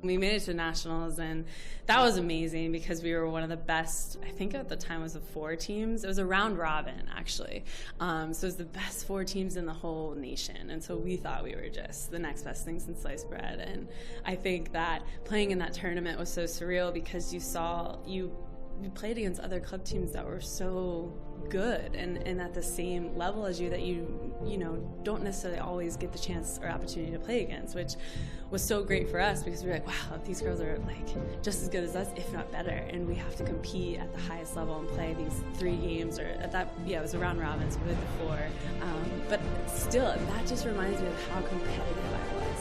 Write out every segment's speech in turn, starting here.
We made it to nationals, and that was amazing because we were one of the best, I think at the time it was 4 teams. It was a round robin, actually. So it was the best 4 teams in the whole nation. And so we thought we were just the next best thing since sliced bread. And I think that playing in that tournament was so surreal because you played against other club teams that were so good and at the same level as you that you don't necessarily always get the chance or opportunity to play against, which was so great for us because we were like, wow, these girls are like just as good as us, if not better, and we have to compete at the highest level and play these 3 games, or at that, it was a round robin, so we played the 4. But still, that just reminds me of how competitive I was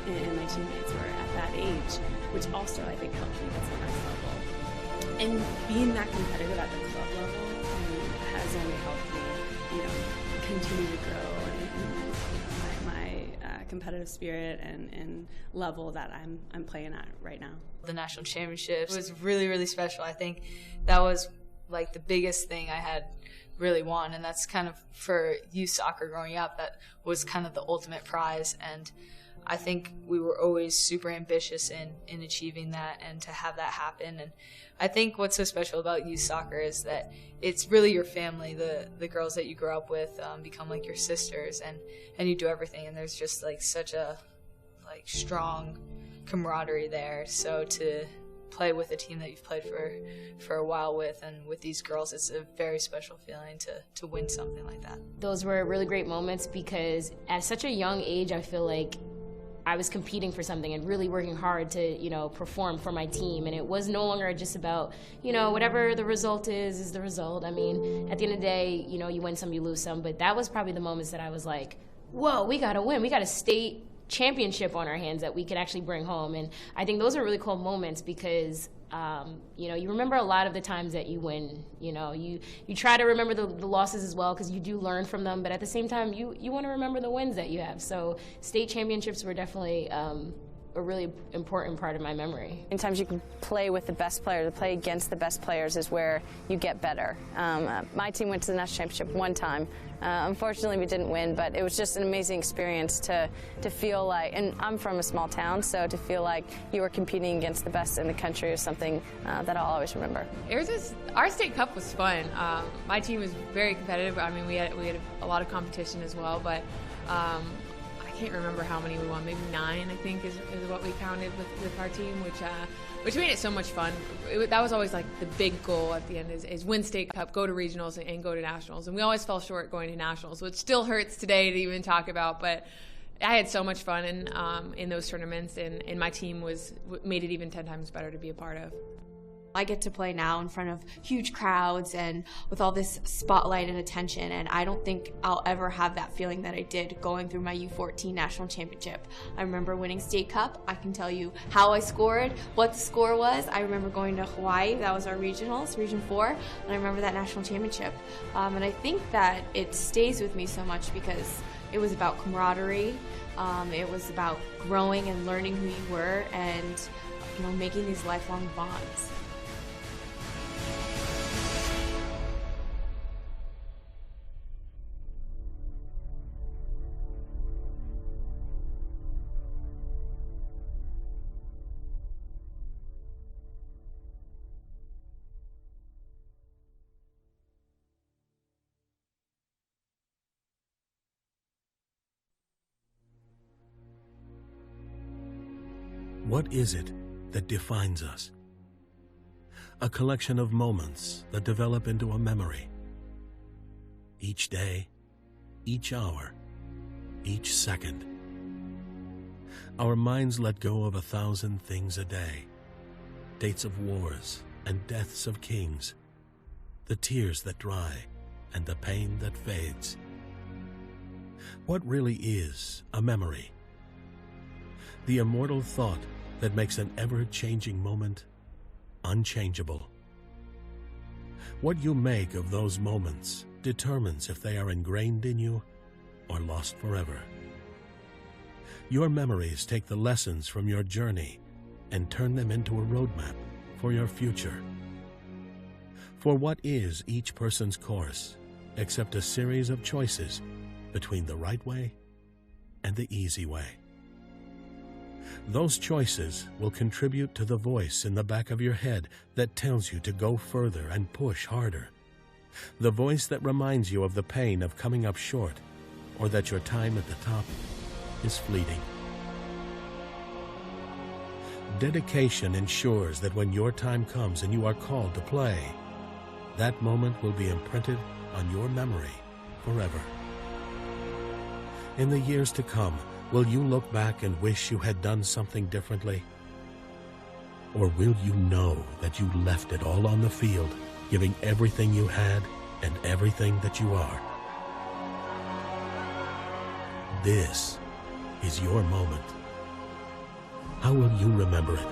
and my teammates were at that age, which also I think helped me get to the next level. And being that competitive at the club level has only helped me, continue to grow and my competitive spirit and level that I'm playing at right now. The national championships was really, really special. I think that was like the biggest thing I had really won, and that's kind of for youth soccer growing up, that was kind of the ultimate prize. And I think we were always super ambitious in achieving that and to have that happen. And I think what's so special about youth soccer is that it's really your family. The girls that you grow up with become like your sisters, and you do everything. And there's just like such a strong camaraderie there. So to play with a team that you've played for a while with, and with these girls, it's a very special feeling to win something like that. Those were really great moments because at such a young age, I feel like I was competing for something and really working hard to, perform for my team. And it was no longer just about, whatever the result is the result. I mean, at the end of the day, you win some, you lose some. But that was probably the moments that I was like, whoa, we got to win. We got a state championship on our hands that we could actually bring home. And I think those are really cool moments because, you remember a lot of the times that you win. You try to remember the losses as well because you do learn from them, but at the same time, you want to remember the wins that you have. So state championships were definitely a really important part of my memory. Sometimes you can play with the best players. To play against the best players is where you get better. My team went to the national championship one time. Unfortunately, we didn't win, but it was just an amazing experience to feel like, and I'm from a small town, so to feel like you were competing against the best in the country is something that I'll always remember. Our state cup was fun. My team was very competitive. I mean, we had a lot of competition as well, but I can't remember how many we won. Maybe 9, I think, is what we counted with our team, which made it so much fun. That was always like the big goal at the end is win state cup, go to regionals, and go to nationals. And we always fell short going to nationals, which still hurts today to even talk about. But I had so much fun in those tournaments, and my team made it even 10 times better to be a part of. I get to play now in front of huge crowds and with all this spotlight and attention, and I don't think I'll ever have that feeling that I did going through my U14 national championship. I remember winning state cup. I can tell you how I scored, what the score was. I remember going to Hawaii. That was our regionals, Region 4, and I remember that national championship. And I think that it stays with me so much because it was about camaraderie. It was about growing and learning who you were and making these lifelong bonds. What is it that defines us? A collection of moments that develop into a memory. Each day, each hour, each second. Our minds let go of 1,000 things a day. Dates of wars and deaths of kings. The tears that dry and the pain that fades. What really is a memory? The immortal thought that makes an ever-changing moment unchangeable. What you make of those moments determines if they are ingrained in you or lost forever. Your memories take the lessons from your journey and turn them into a roadmap for your future. For what is each person's course except a series of choices between the right way and the easy way? Those choices will contribute to the voice in the back of your head that tells you to go further and push harder. The voice that reminds you of the pain of coming up short, or that your time at the top is fleeting. Dedication ensures that when your time comes and you are called to play, that moment will be imprinted on your memory forever. In the years to come, will you look back and wish you had done something differently? Or will you know that you left it all on the field, giving everything you had and everything that you are? This is your moment. How will you remember it?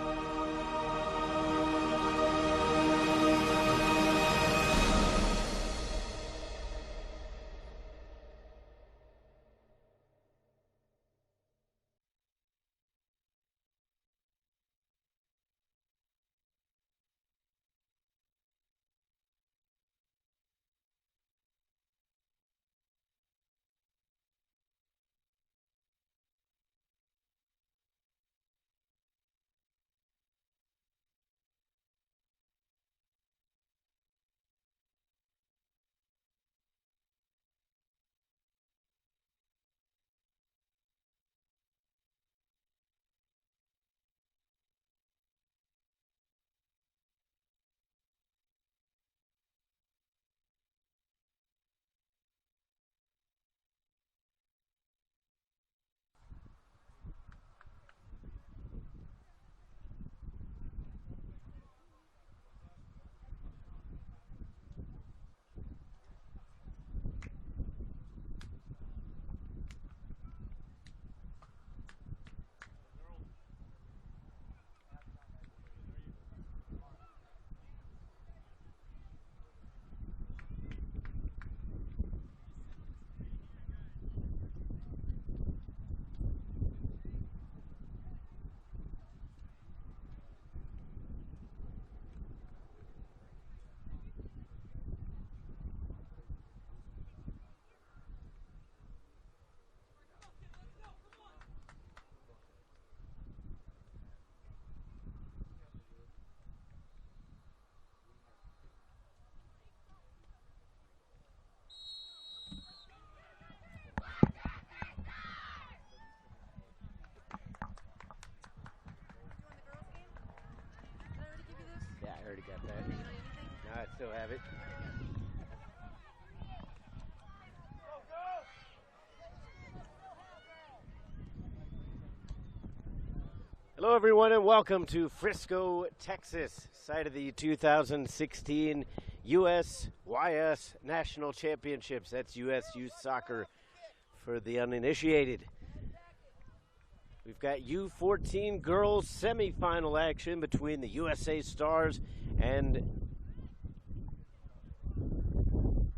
Yeah, I already got that. No, I still have it. Hello, everyone, and welcome to Frisco, Texas, site of the 2016 USYS National Championships. That's U.S. Youth Soccer for the uninitiated. We've got U14 girls semifinal action between the USA Stars and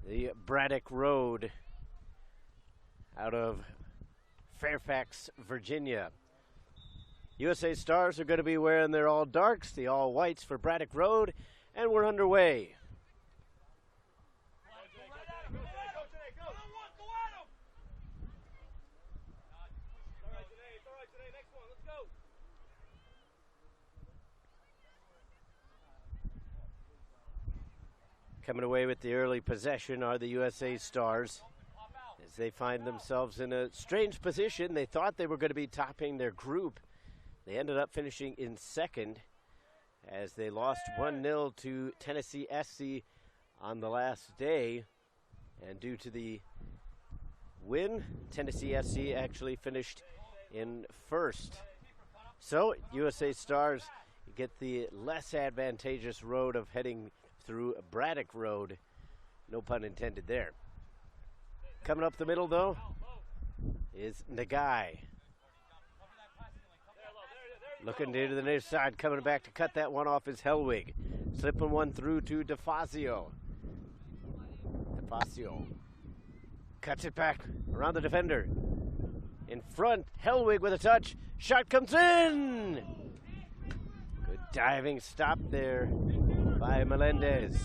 the Braddock Road out of Fairfax, Virginia. USA Stars are going to be wearing their all darks, the all whites for Braddock Road, and we're underway. Coming away with the early possession are the USA Stars as they find themselves in a strange position. They thought they were going to be topping their group. They ended up finishing in second as they lost 1-0 to Tennessee SC on the last day. And due to the win, Tennessee SC actually finished in first. So USA Stars get the less advantageous road of heading through Braddock Road. No pun intended there. Coming up the middle, though, is Nagai. Looking to the near side, coming back to cut that one off is Hellwig. Slipping one through to DeFazio. DeFazio cuts it back around the defender. In front, Hellwig with a touch. Shot comes in! Good diving stop there by Melendez.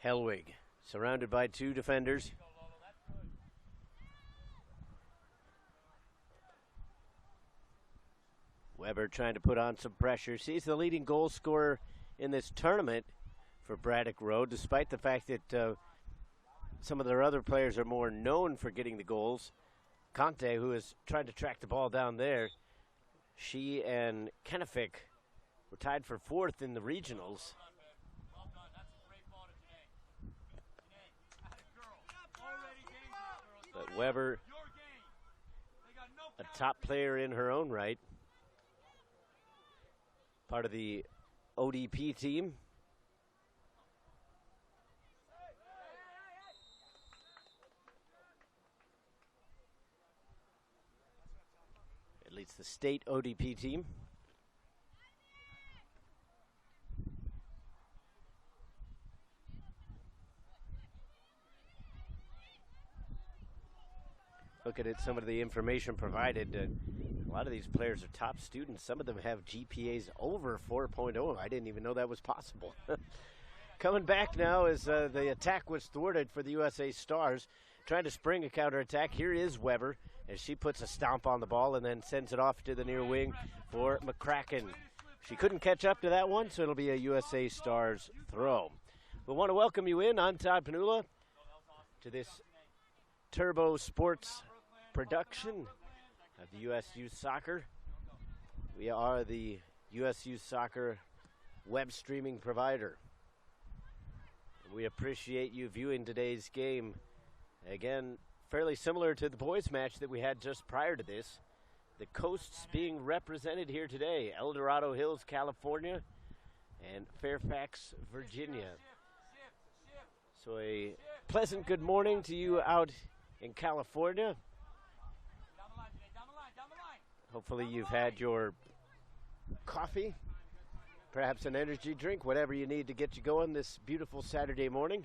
Hellwig surrounded by two defenders. Weber trying to put on some pressure. She's the leading goal scorer in this tournament for Braddock Road, despite the fact that some of their other players are more known for getting the goals. Conte, who is trying to track the ball down there, she and Kennefic were tied for fourth in the regionals. But Weber, a top player in her own right, part of the ODP team. It leads the state ODP team. Looking at some of the information provided, a lot of these players are top students. Some of them have GPAs over 4.0. I didn't even know that was possible. Coming back now as the attack was thwarted for the USA Stars. Trying to spring a counterattack. Here is Weber as she puts a stomp on the ball and then sends it off to the near wing for McCracken. She couldn't catch up to that one, so it'll be a USA Stars throw. We want to welcome you in. I'm Todd Panula to this Turbo Sports production of the US Youth Soccer. We are the US Youth Soccer web streaming provider. We appreciate you viewing today's game. Again, fairly similar to the boys match that we had just prior to this. The coasts being represented here today: El Dorado Hills, California, and Fairfax, Virginia. So a pleasant good morning to you out in California. Hopefully you've had your coffee, perhaps an energy drink, whatever you need to get you going this beautiful Saturday morning,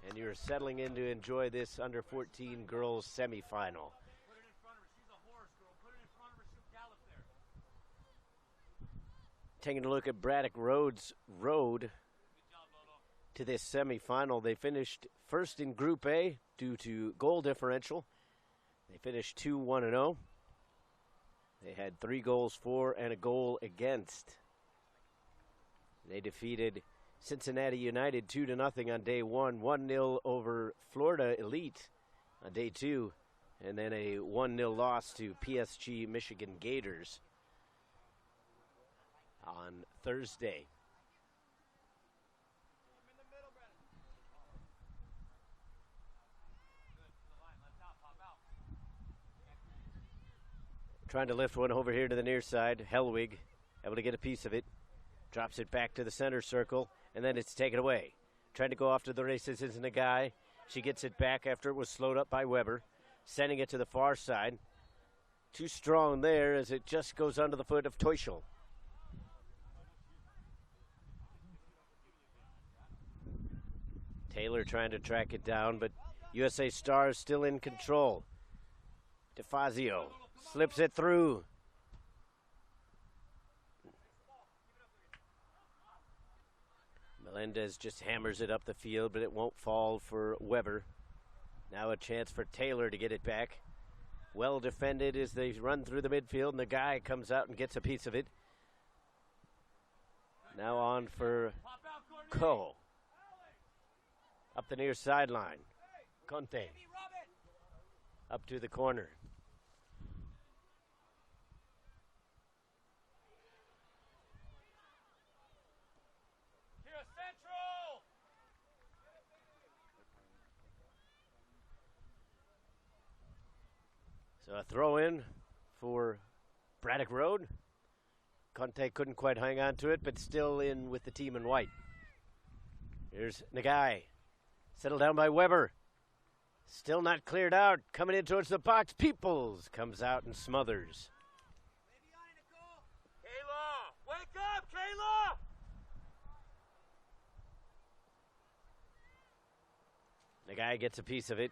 and you're settling in to enjoy this under 14 girls semifinal. Taking a look at Braddock Road's road to this semifinal. They finished first in Group A due to goal differential. They finished 2-1-0. They had 3 goals for and a goal against. They defeated Cincinnati United 2-0 on day 1, 1-0 over Florida Elite on day 2, and then a 1-0 loss to PSG Michigan Gators on Thursday. Trying to lift one over here to the near side. Hellwig able to get a piece of it. Drops it back to the center circle, and then it's taken away. Trying to go off to the races is Nagai. She gets it back after it was slowed up by Weber. Sending it to the far side. Too strong there as it just goes under the foot of Teuschel. Taylor trying to track it down, but USA Stars still in control. DeFazio slips it through. Melendez just hammers it up the field, but it won't fall for Weber. Now a chance for Taylor to get it back. Well defended as they run through the midfield, and the guy comes out and gets a piece of it. Now on for Coe. Up the near sideline. Conte. Up to the corner. So a throw in for Braddock Road. Conte couldn't quite hang on to it, but still in with the team in white. Here's Nagai. Settled down by Weber. Still not cleared out. Coming in towards the box. Peoples comes out and smothers. Kayla! Wake up, Kayla! Nagai gets a piece of it.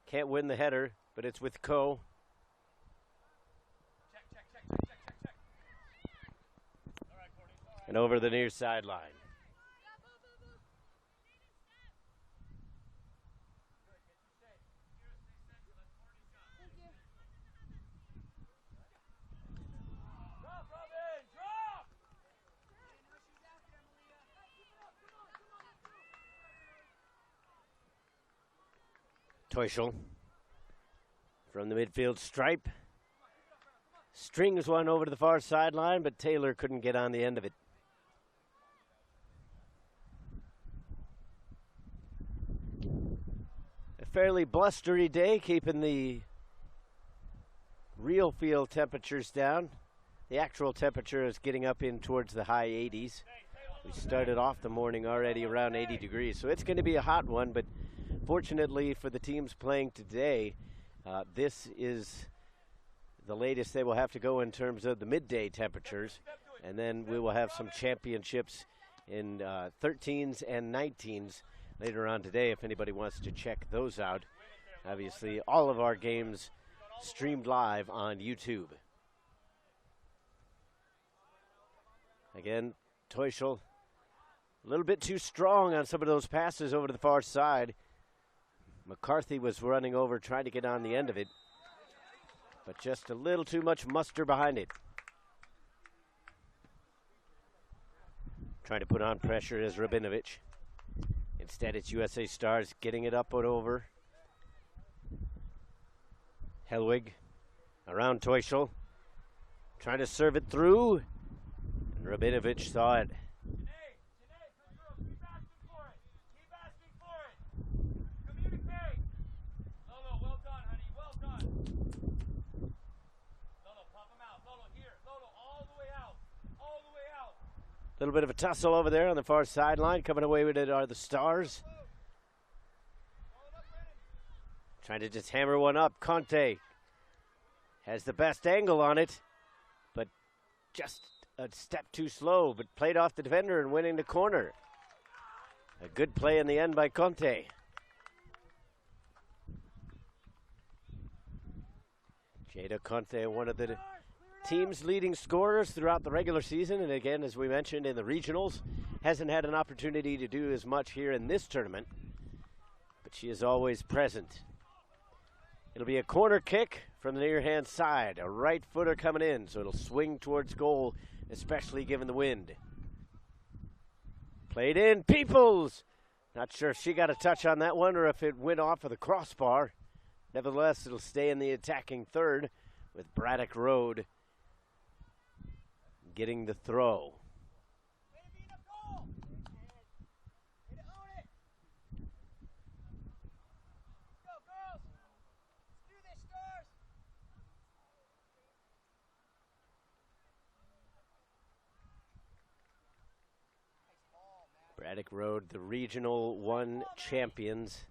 Can't win the header, but it's with Coe. And over the near sideline. Teuschel from the midfield stripe. Strings one over to the far sideline, but Taylor couldn't get on the end of it. A fairly blustery day, keeping the real field temperatures down. The actual temperature is getting up in towards the high 80s. We started off the morning already around 80 degrees, so it's going to be a hot one, but fortunately for the teams playing today, this is the latest they will have to go in terms of the midday temperatures, and then we will have some championships in 13s and 19s later on today if anybody wants to check those out. Obviously, all of our games streamed live on YouTube. Again, Teuschel a little bit too strong on some of those passes over to the far side. McCarthy was running over, trying to get on the end of it, but just a little too much muster behind it. Trying to put on pressure is Rabinovich. Instead, it's USA Stars getting it up and over. Helwig around Teuschel, trying to serve it through, and Rabinovich saw it. A little bit of a tussle over there on the far sideline. Coming away with it are the Stars. Trying to just hammer one up. Conte has the best angle on it, but just a step too slow, but played off the defender and winning the corner. A good play in the end by Conte. Jada Conte, one of the team's leading scorers throughout the regular season, and again, as we mentioned in the regionals, hasn't had an opportunity to do as much here in this tournament, but she is always present. It'll be a corner kick from the near-hand side, a right footer coming in, so it'll swing towards goal, especially given the wind. Played in, Peoples! Not sure if she got a touch on that one or if it went off of the crossbar. Nevertheless, it'll stay in the attacking third with Braddock Road getting the throw. Braddock Road, the Regional 1 champions.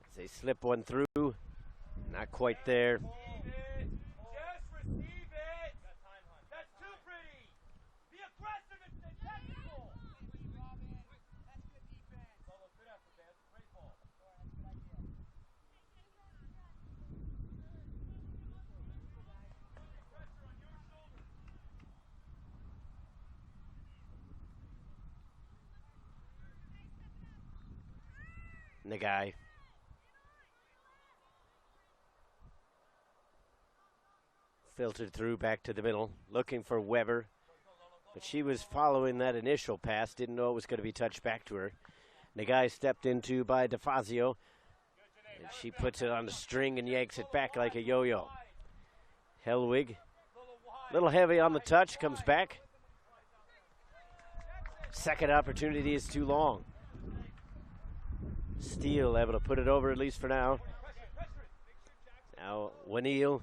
As they slip one through. Not quite there. Just receive it. That's too pretty. Be aggressive and tactical. That's good defense. Solo, good effort, man. Great ball. That's a good idea. Pressure on your shoulder. Nagai. Filtered through back to the middle, looking for Weber. But she was following that initial pass, didn't know it was going to be touched back to her. Nagai stepped into by DeFazio. And she puts it on the string and yanks it back like a yo-yo. Helwig, a little heavy on the touch, comes back. Second opportunity is too long. Steele able to put it over at least for now. Now Waneel.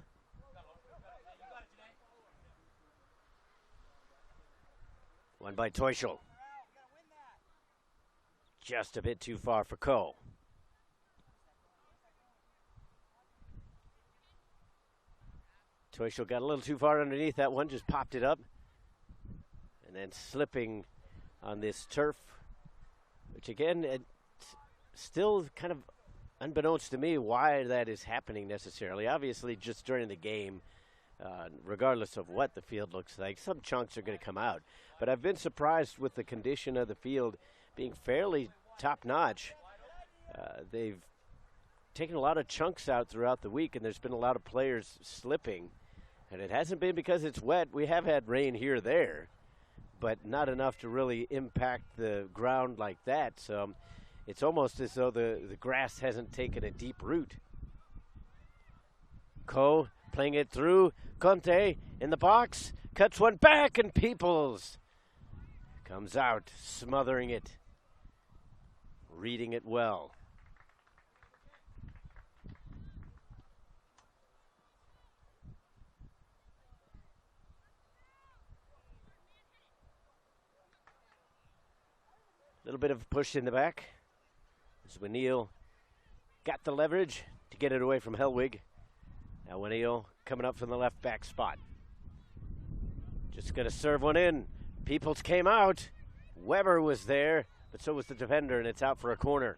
One by Teuschel. Just a bit too far for Coe. Teuschel got a little too far underneath that one, just popped it up. And then slipping on this turf, which again, it's still kind of unbeknownst to me why that is happening necessarily. Obviously, just during the game, regardless of what the field looks like, some chunks are going to come out. But I've been surprised with the condition of the field being fairly top-notch. They've taken a lot of chunks out throughout the week, and there's been a lot of players slipping. And it hasn't been because it's wet. We have had rain here or there. but not enough to really impact the ground like that. So it's almost as though the grass hasn't taken a deep root. Ko playing it through. Conte in the box. Cuts one back, and Peoples comes out, smothering it. Reading it well. A little bit of a push in the back. As Winneal got the leverage to get it away from Helwig. Now Winneal coming up from the left back spot. Just going to serve one in. Peoples came out. Weber was there, but so was the defender, and it's out for a corner.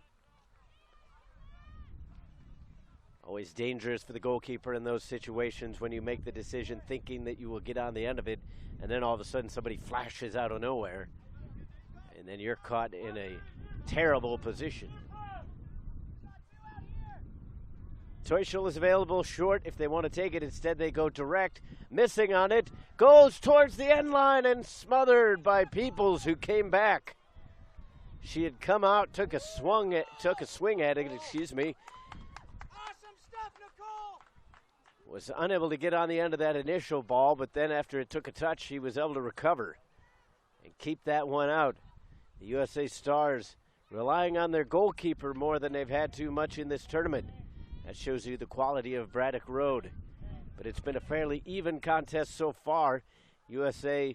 Always dangerous for the goalkeeper in those situations when you make the decision thinking that you will get on the end of it, and then all of a sudden somebody flashes out of nowhere, and then you're caught in a terrible position. Teuschel is available short if they want to take it. Instead, they go direct. Missing on it. Goes towards the end line and smothered by Peoples, who came back. She had come out, took a swing at it, Awesome stuff, Nicole! Was unable to get on the end of that initial ball, but then after it took a touch, she was able to recover and keep that one out. The USA Stars relying on their goalkeeper more than they've had to much in this tournament. That shows you the quality of Braddock Road. But it's been a fairly even contest so far. USA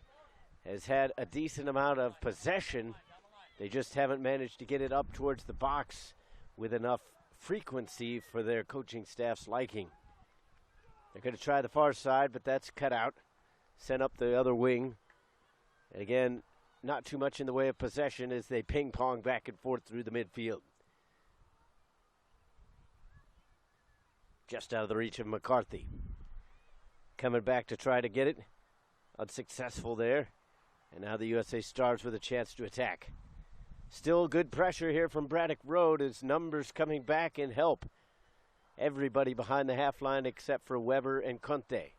has had a decent amount of possession. They just haven't managed to get it up towards the box with enough frequency for their coaching staff's liking. They're going to try the far side, but that's cut out. Sent up the other wing. And again, not too much in the way of possession as they ping-pong back and forth through the midfield. Just out of the reach of McCarthy. Coming back to try to get it. Unsuccessful there. And now the USA Stars with a chance to attack. Still good pressure here from Braddock Road as numbers coming back in help. Everybody behind the half line except for Weber and Conte.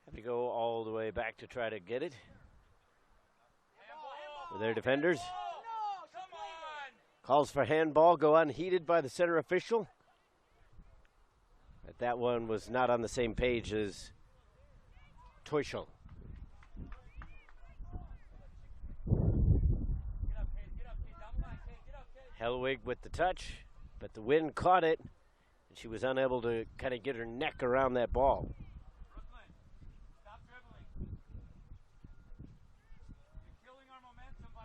Have to go all the way back to try to get it. With their defenders. Calls for handball, go unheeded by the center official. But that one was not on the same page as Teuschel. Helwig with the touch, but the wind caught it, and she was unable to kind of get her neck around that ball.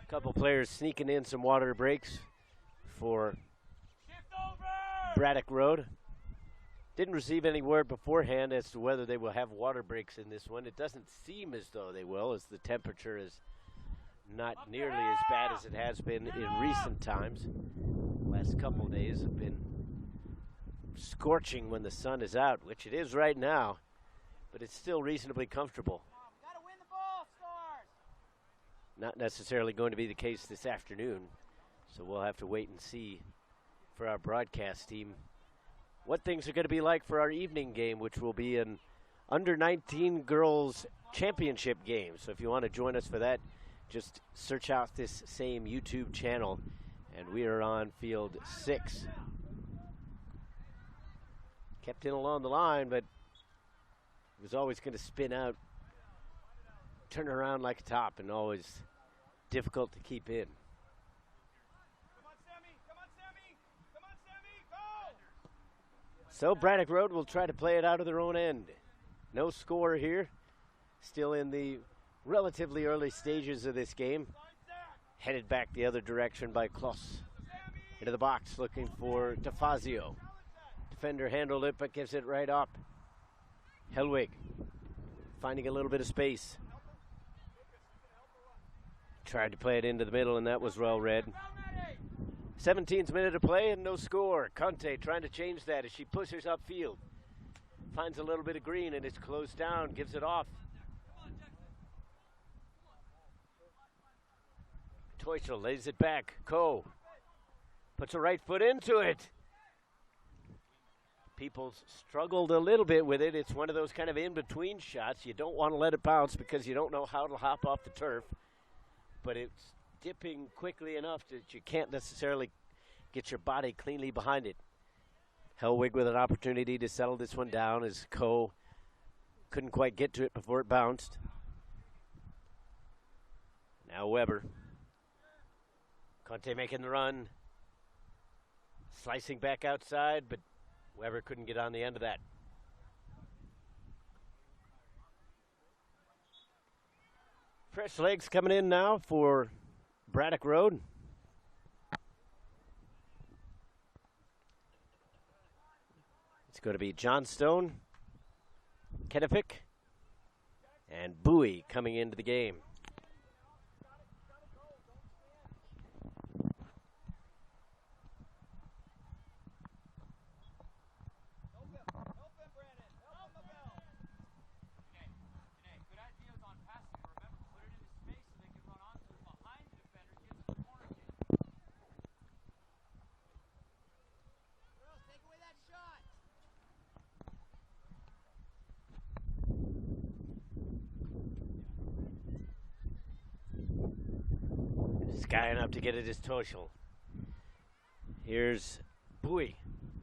A couple players sneaking in some water breaks for Braddock Road. Didn't receive any word beforehand as to whether they will have water breaks in this one. It doesn't seem as though they will, as the temperature is not nearly as bad as it has been in recent times. Last couple days have been scorching when the sun is out, which it is right now, but it's still reasonably comfortable. Not necessarily going to be the case this afternoon, so we'll have to wait and see for our broadcast team what things are going to be like for our evening game, which will be an under-19 girls championship game. So if you want to join us for that, just search out this same YouTube channel, and we are on field 6. Kept in along the line, but it was always going to spin out, turn around like a top, and always difficult to keep in. So Braddock Road will try to play it out of their own end. No score here. Still in the relatively early stages of this game. Headed back the other direction by Kloss. Into the box looking for DeFazio. Defender handled it but gives it right up. Helwig finding a little bit of space. Tried to play it into the middle, and that was well read. 17th minute of play and no score. Conte trying to change that as she pushes upfield. Finds a little bit of green, and it's closed down, gives it off. Teuschel lays it back. Ko puts her right foot into it. Peoples struggled a little bit with it. It's one of those kind of in-between shots. You don't want to let it bounce because you don't know how it'll hop off the turf. But it's dipping quickly enough that you can't necessarily get your body cleanly behind it. Hellwig with an opportunity to settle this one down as Coe couldn't quite get to it before it bounced. Now Weber. Conte making the run. Slicing back outside, but Weber couldn't get on the end of that. Fresh legs coming in now for Braddock Road. It's going to be Johnstone, Kennefic, and Bowie coming into the game. Skying up to get it is Toshel. Here's Bowie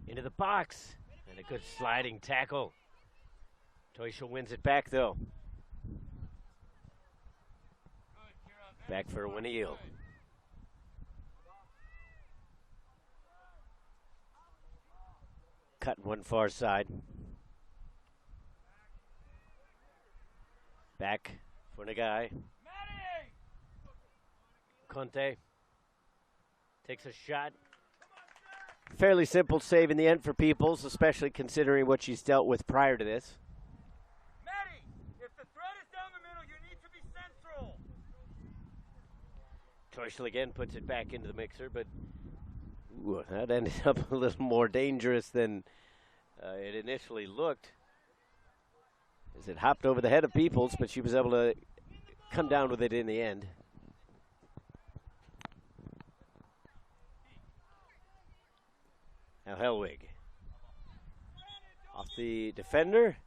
into the box. And a good sliding tackle. Toshel wins it back, though. Back for Winneal. Cut one far side. Back for Nagai. Conte takes a shot. Fairly simple save in the end for Peoples, especially considering what she's dealt with prior to this. Maddie, if the threat is down the middle, you need to be central. Toshel again puts it back into the mixer, but ooh, that ended up a little more dangerous than it initially looked. As it hopped over the head of Peoples, but she was able to come down with it in the end. Now Hellwig off the defender,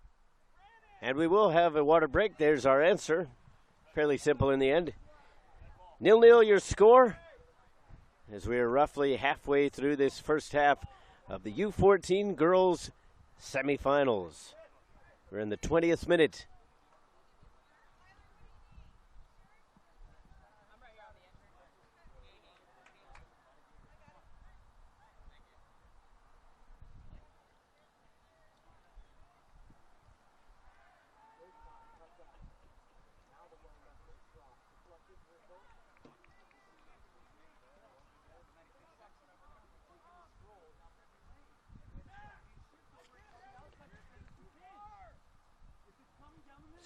and we will have a water break. There's our answer. Fairly simple in the end. 0-0 your score, as we are roughly halfway through this first half of the U14 girls semifinals. We're in the 20th minute.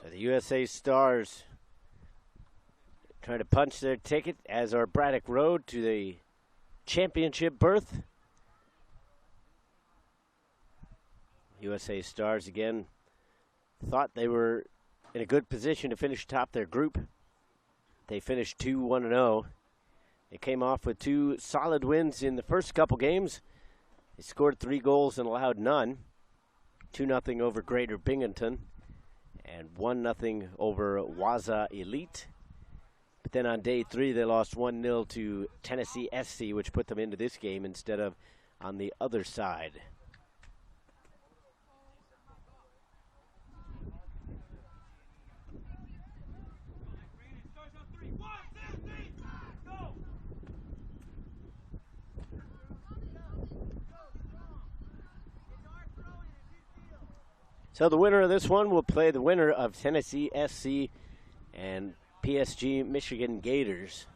So the USA Stars trying to punch their ticket, as are Braddock Road, to the championship berth. USA Stars again thought they were in a good position to finish atop their group. They finished 2-1-0. They came off with two solid wins in the first couple games. They scored 3 goals and allowed none. 2-0 over Greater Binghamton and 1-0 over Waza Elite. But then on day 3, they lost 1-0 to Tennessee SC, which put them into this game instead of on the other side. So the winner of this one will play the winner of Tennessee SC and PSG Michigan Gators.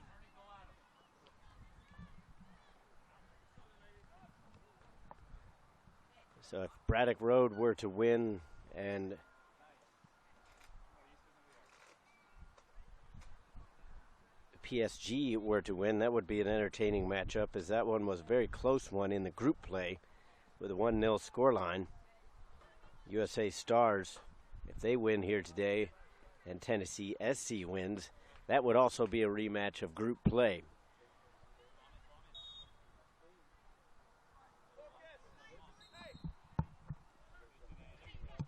So if Braddock Road were to win and PSG were to win, that would be an entertaining matchup, as that one was a very close one in the group play with a 1-0 scoreline. USA Stars, if they win here today and Tennessee SC wins, that would also be a rematch of group play.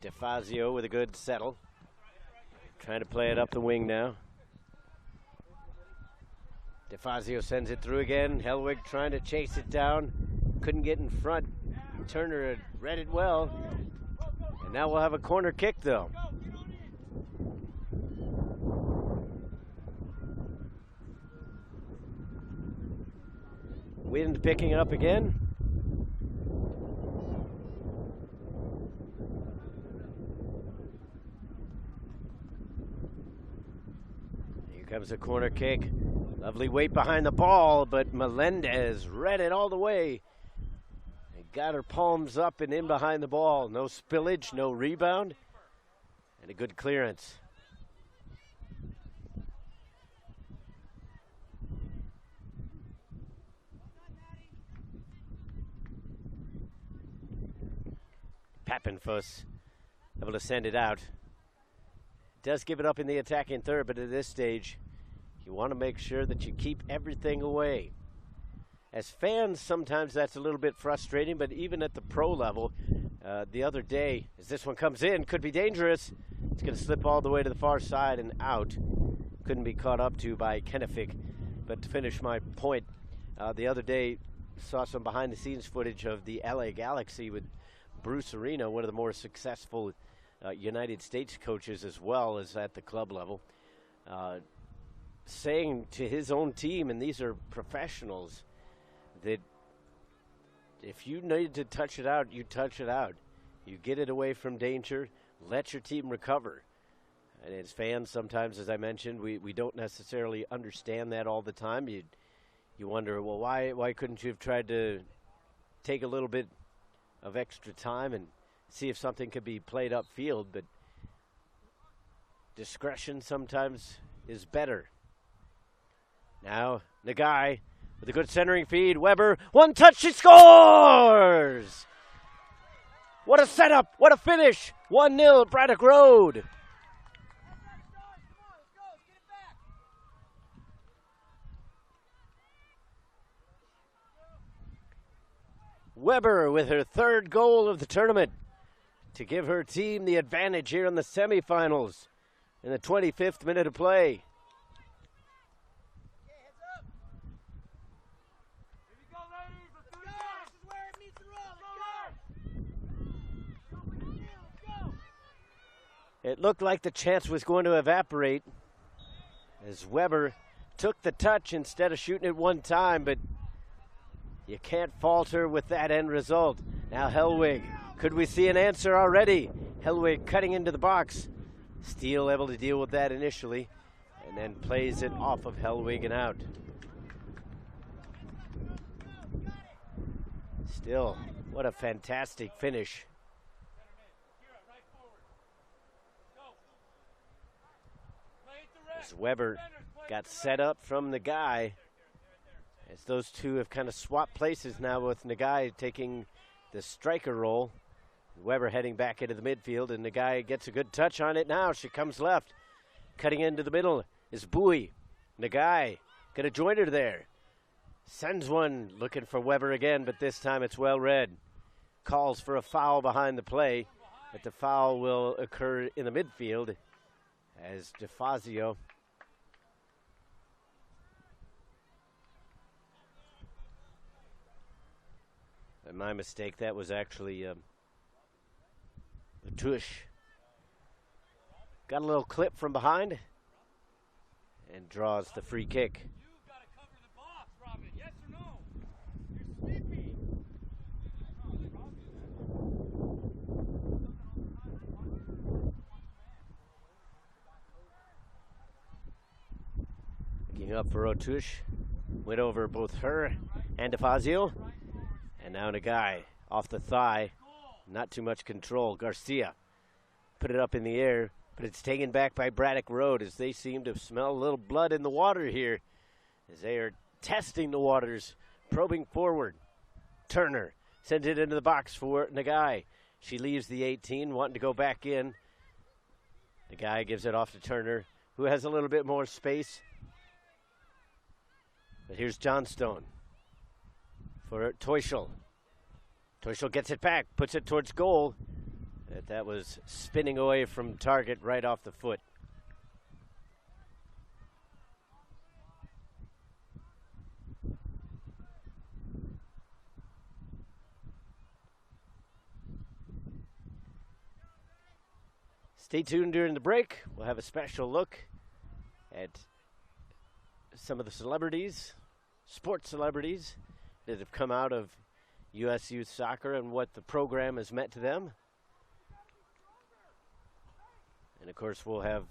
DeFazio with a good settle. Trying to play it up the wing now. DeFazio sends it through again. Hellwig trying to chase it down. Couldn't get in front. Turner had read it well. And now we'll have a corner kick, though. Wind picking up again. Here comes a corner kick. Lovely weight behind the ball, but Melendez read it all the way. And got her palms up and in behind the ball. No spillage, no rebound, and a good clearance. Pappenfuss able to send it out. Does give it up in the attacking third, but at this stage, you want to make sure that you keep everything away. As fans, sometimes that's a little bit frustrating, but even at the pro level, the other day, as this one comes in, could be dangerous. It's going to slip all the way to the far side and out. Couldn't be caught up to by Kennefic. But to finish my point, the other day, saw some behind-the-scenes footage of the LA Galaxy with Bruce Arena, one of the more successful United States coaches as well as at the club level, saying to his own team, and these are professionals, that if you need to touch it out, you touch it out. You get it away from danger, let your team recover. And as fans, sometimes, as I mentioned, we don't necessarily understand that all the time. You wonder, well, why couldn't you have tried to take a little bit of extra time and see if something could be played upfield? But discretion sometimes is better. Now, Nagai with a good centering feed. Weber, one touch, she scores! What a setup, what a finish. 1-0 Braddock Road. Weber with her third goal of the tournament to give her team the advantage here in the semifinals in the 25th minute of play. It looked like the chance was going to evaporate as Weber took the touch instead of shooting it one time, but you can't falter with that end result. Now Hellwig, could we see an answer already? Hellwig cutting into the box. Steele able to deal with that initially, and then plays it off of Hellwig and out. Still, what a fantastic finish. As Weber got set up from the guy, as those two have kind of swapped places now, with Nagai taking the striker role. Weber heading back into the midfield, and Nagai gets a good touch on it now. She comes left. Cutting into the middle is Bowie. Nagai going to join her there. Sends one, looking for Weber again, but this time it's well read. Calls for a foul behind the play, but the foul will occur in the midfield as DeFazio and my mistake, that was actually a tush. Got a little clip from behind and draws the free kick. You've got to cover the box, Robin. Yes or no? You're sleepy. Picking up for Otush. Went over both her and DeFazio. And now Nagai off the thigh. Not too much control. Garcia put it up in the air, but it's taken back by Braddock Road as they seem to smell a little blood in the water here as they are testing the waters, probing forward. Turner sends it into the box for Nagai. She leaves the 18, wanting to go back in. Nagai gives it off to Turner, who has a little bit more space. But here's Johnstone for Teuschel. Teuschel gets it back, puts it towards goal, That was spinning away from target right off the foot. Stay tuned during the break. We'll have a special look at some of the celebrities, sports celebrities, that have come out of U.S. Youth Soccer and what the program has meant to them. And of course, we'll have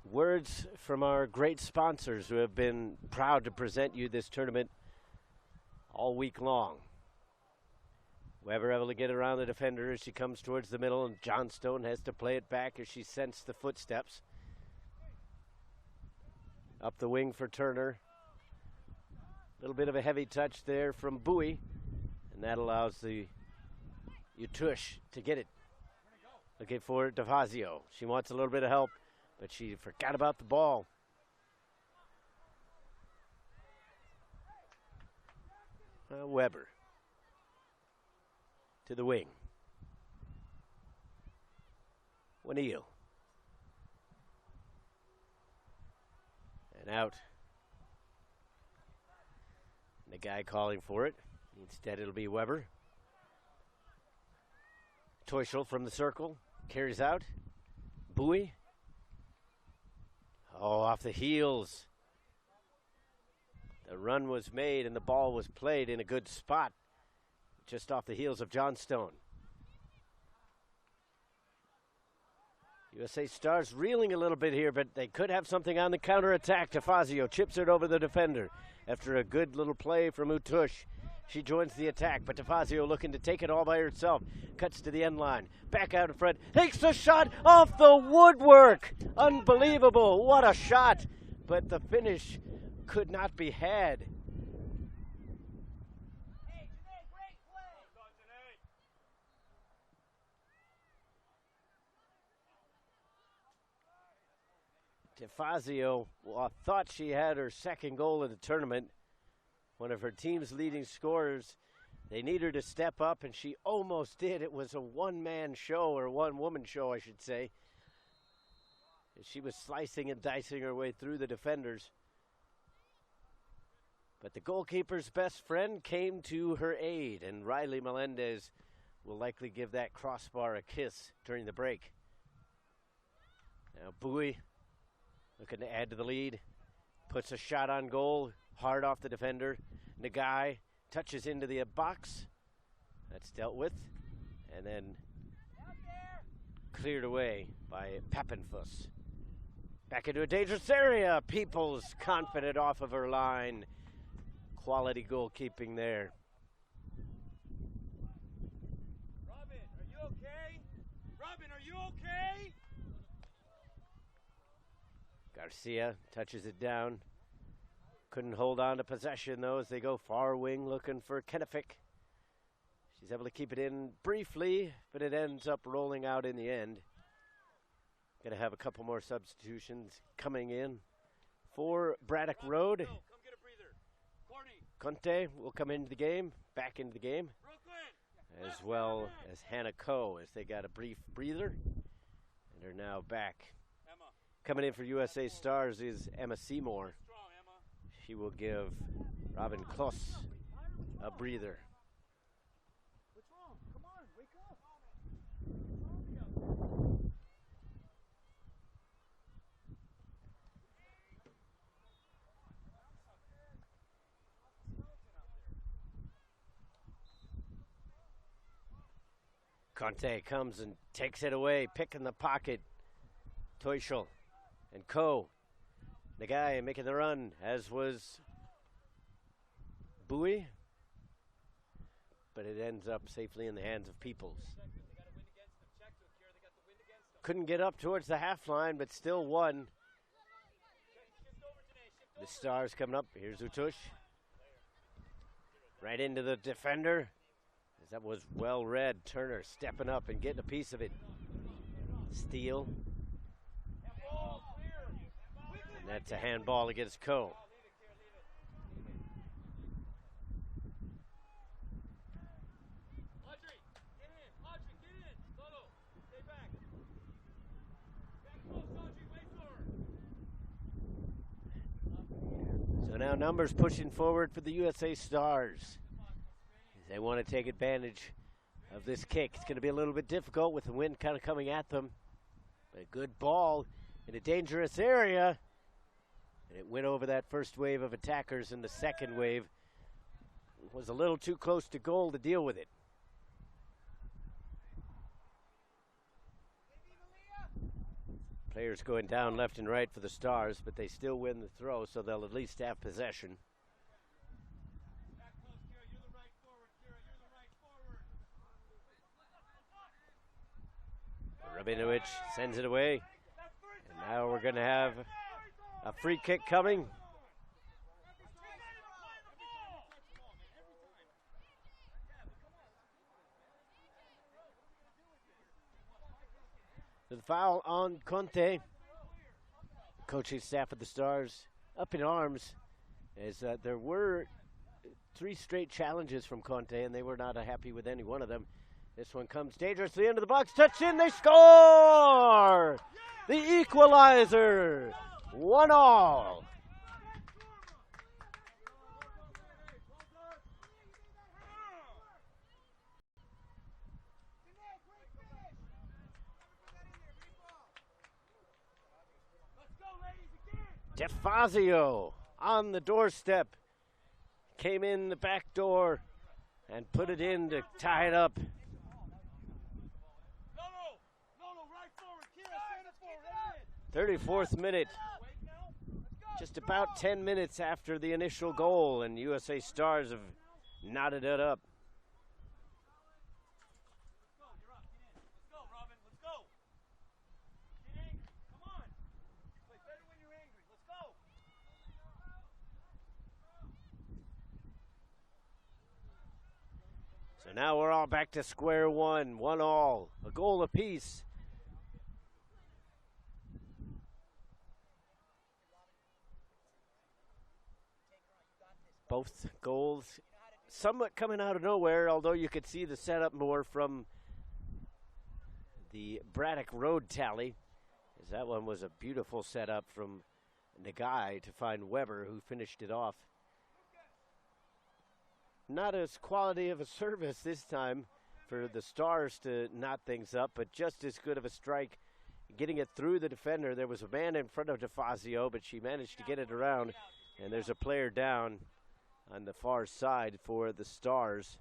words from our great sponsors who have been proud to present you this tournament all week long. Weber able to get around the defender as she comes towards the middle, and Johnstone has to play it back as she sensed the footsteps. Up the wing for Turner. A little bit of a heavy touch there from Bowie, and that allows the UTUSH to get it. Looking for DeFazio. She wants a little bit of help, but she forgot about the ball. Weber to the wing. Winneal. And out. And the guy calling for it. Instead, it'll be Weber. Teuschel from the circle. Carries out. Bowie. Oh, off the heels. The run was made and the ball was played in a good spot. Just off the heels of Johnstone. USA Stars reeling a little bit here, but they could have something on the counterattack. DeFazio chips it over the defender. After a good little play from UTUSH, she joins the attack, but DeFazio looking to take it all by herself. Cuts to the end line. Back out in front. Takes the shot off the woodwork. Unbelievable. What a shot. But the finish could not be had. DeFazio thought she had her second goal of the tournament. One of her team's leading scorers. They need her to step up, and she almost did. It was a one-man show, or one-woman show, I should say. She was slicing and dicing her way through the defenders. But the goalkeeper's best friend came to her aid, and Riley Melendez will likely give that crossbar a kiss during the break. Now Bowie looking to add to the lead. Puts a shot on goal, hard off the defender. Nagai touches into the box. That's dealt with. And then cleared away by Pappenfuss. Back into a dangerous area. Peoples confident off of her line. Quality goalkeeping there. Robin, are you okay? Robin, are you okay? Garcia touches it down. Couldn't hold on to possession, though, as they go far wing looking for Kennefic. She's able to keep it in briefly, but it ends up rolling out in the end. Going to have a couple more substitutions coming in for Braddock Road. Come get a breather. Corny. Conte will come into the game, back into the game, Brooklyn. as well as Hannah Coe, as they got a brief breather and are now back. Emma. Coming in for USA Stars is Emma Seymour. Strong, Emma. She will give Robin Kloss a breather. What's wrong? Come on, wake up. Conte comes and takes it away, picking the pocket. Teuschel and Coe. The guy making the run, as was Bowie. But it ends up safely in the hands of Peoples. Couldn't get up towards the half line, but still won. The Stars coming up. Here's UTUSH. Right into the defender. That was well read. Turner stepping up and getting a piece of it. Steele. And that's a handball against Coe. now numbers pushing forward for the USA Stars. They want to take advantage of this kick. It's going to be a little bit difficult with the wind kind of coming at them. But a good ball in a dangerous area. And it went over that first wave of attackers, and the second wave was a little too close to goal to deal with it. Players going down left and right for the Stars, but they still win the throw, so they'll at least have possession. Rabinovic sends it away. And now we're going to have a free kick coming. The foul on Conte. Coaching staff of the Stars up in arms as there were 3 straight challenges from Conte, and they were not happy with any one of them. This one comes dangerously into the box, touched in, they score! The equalizer, 1-1. DeFazio on the doorstep, came in the back door and put it in to tie it up. 34th minute, just about 10 minutes after the initial goal, and USA Stars have knotted it up. So now we're all back to square one, 1-1, a goal apiece. Both goals somewhat coming out of nowhere, although you could see the setup more from the Braddock Road tally, as that one was a beautiful setup from Nagai to find Weber, who finished it off. Not as quality of a service this time for the Stars to knot things up, but just as good of a strike, getting it through the defender. There was a man in front of DeFazio, but she managed to get it around, and there's a player down on the far side for the Stars.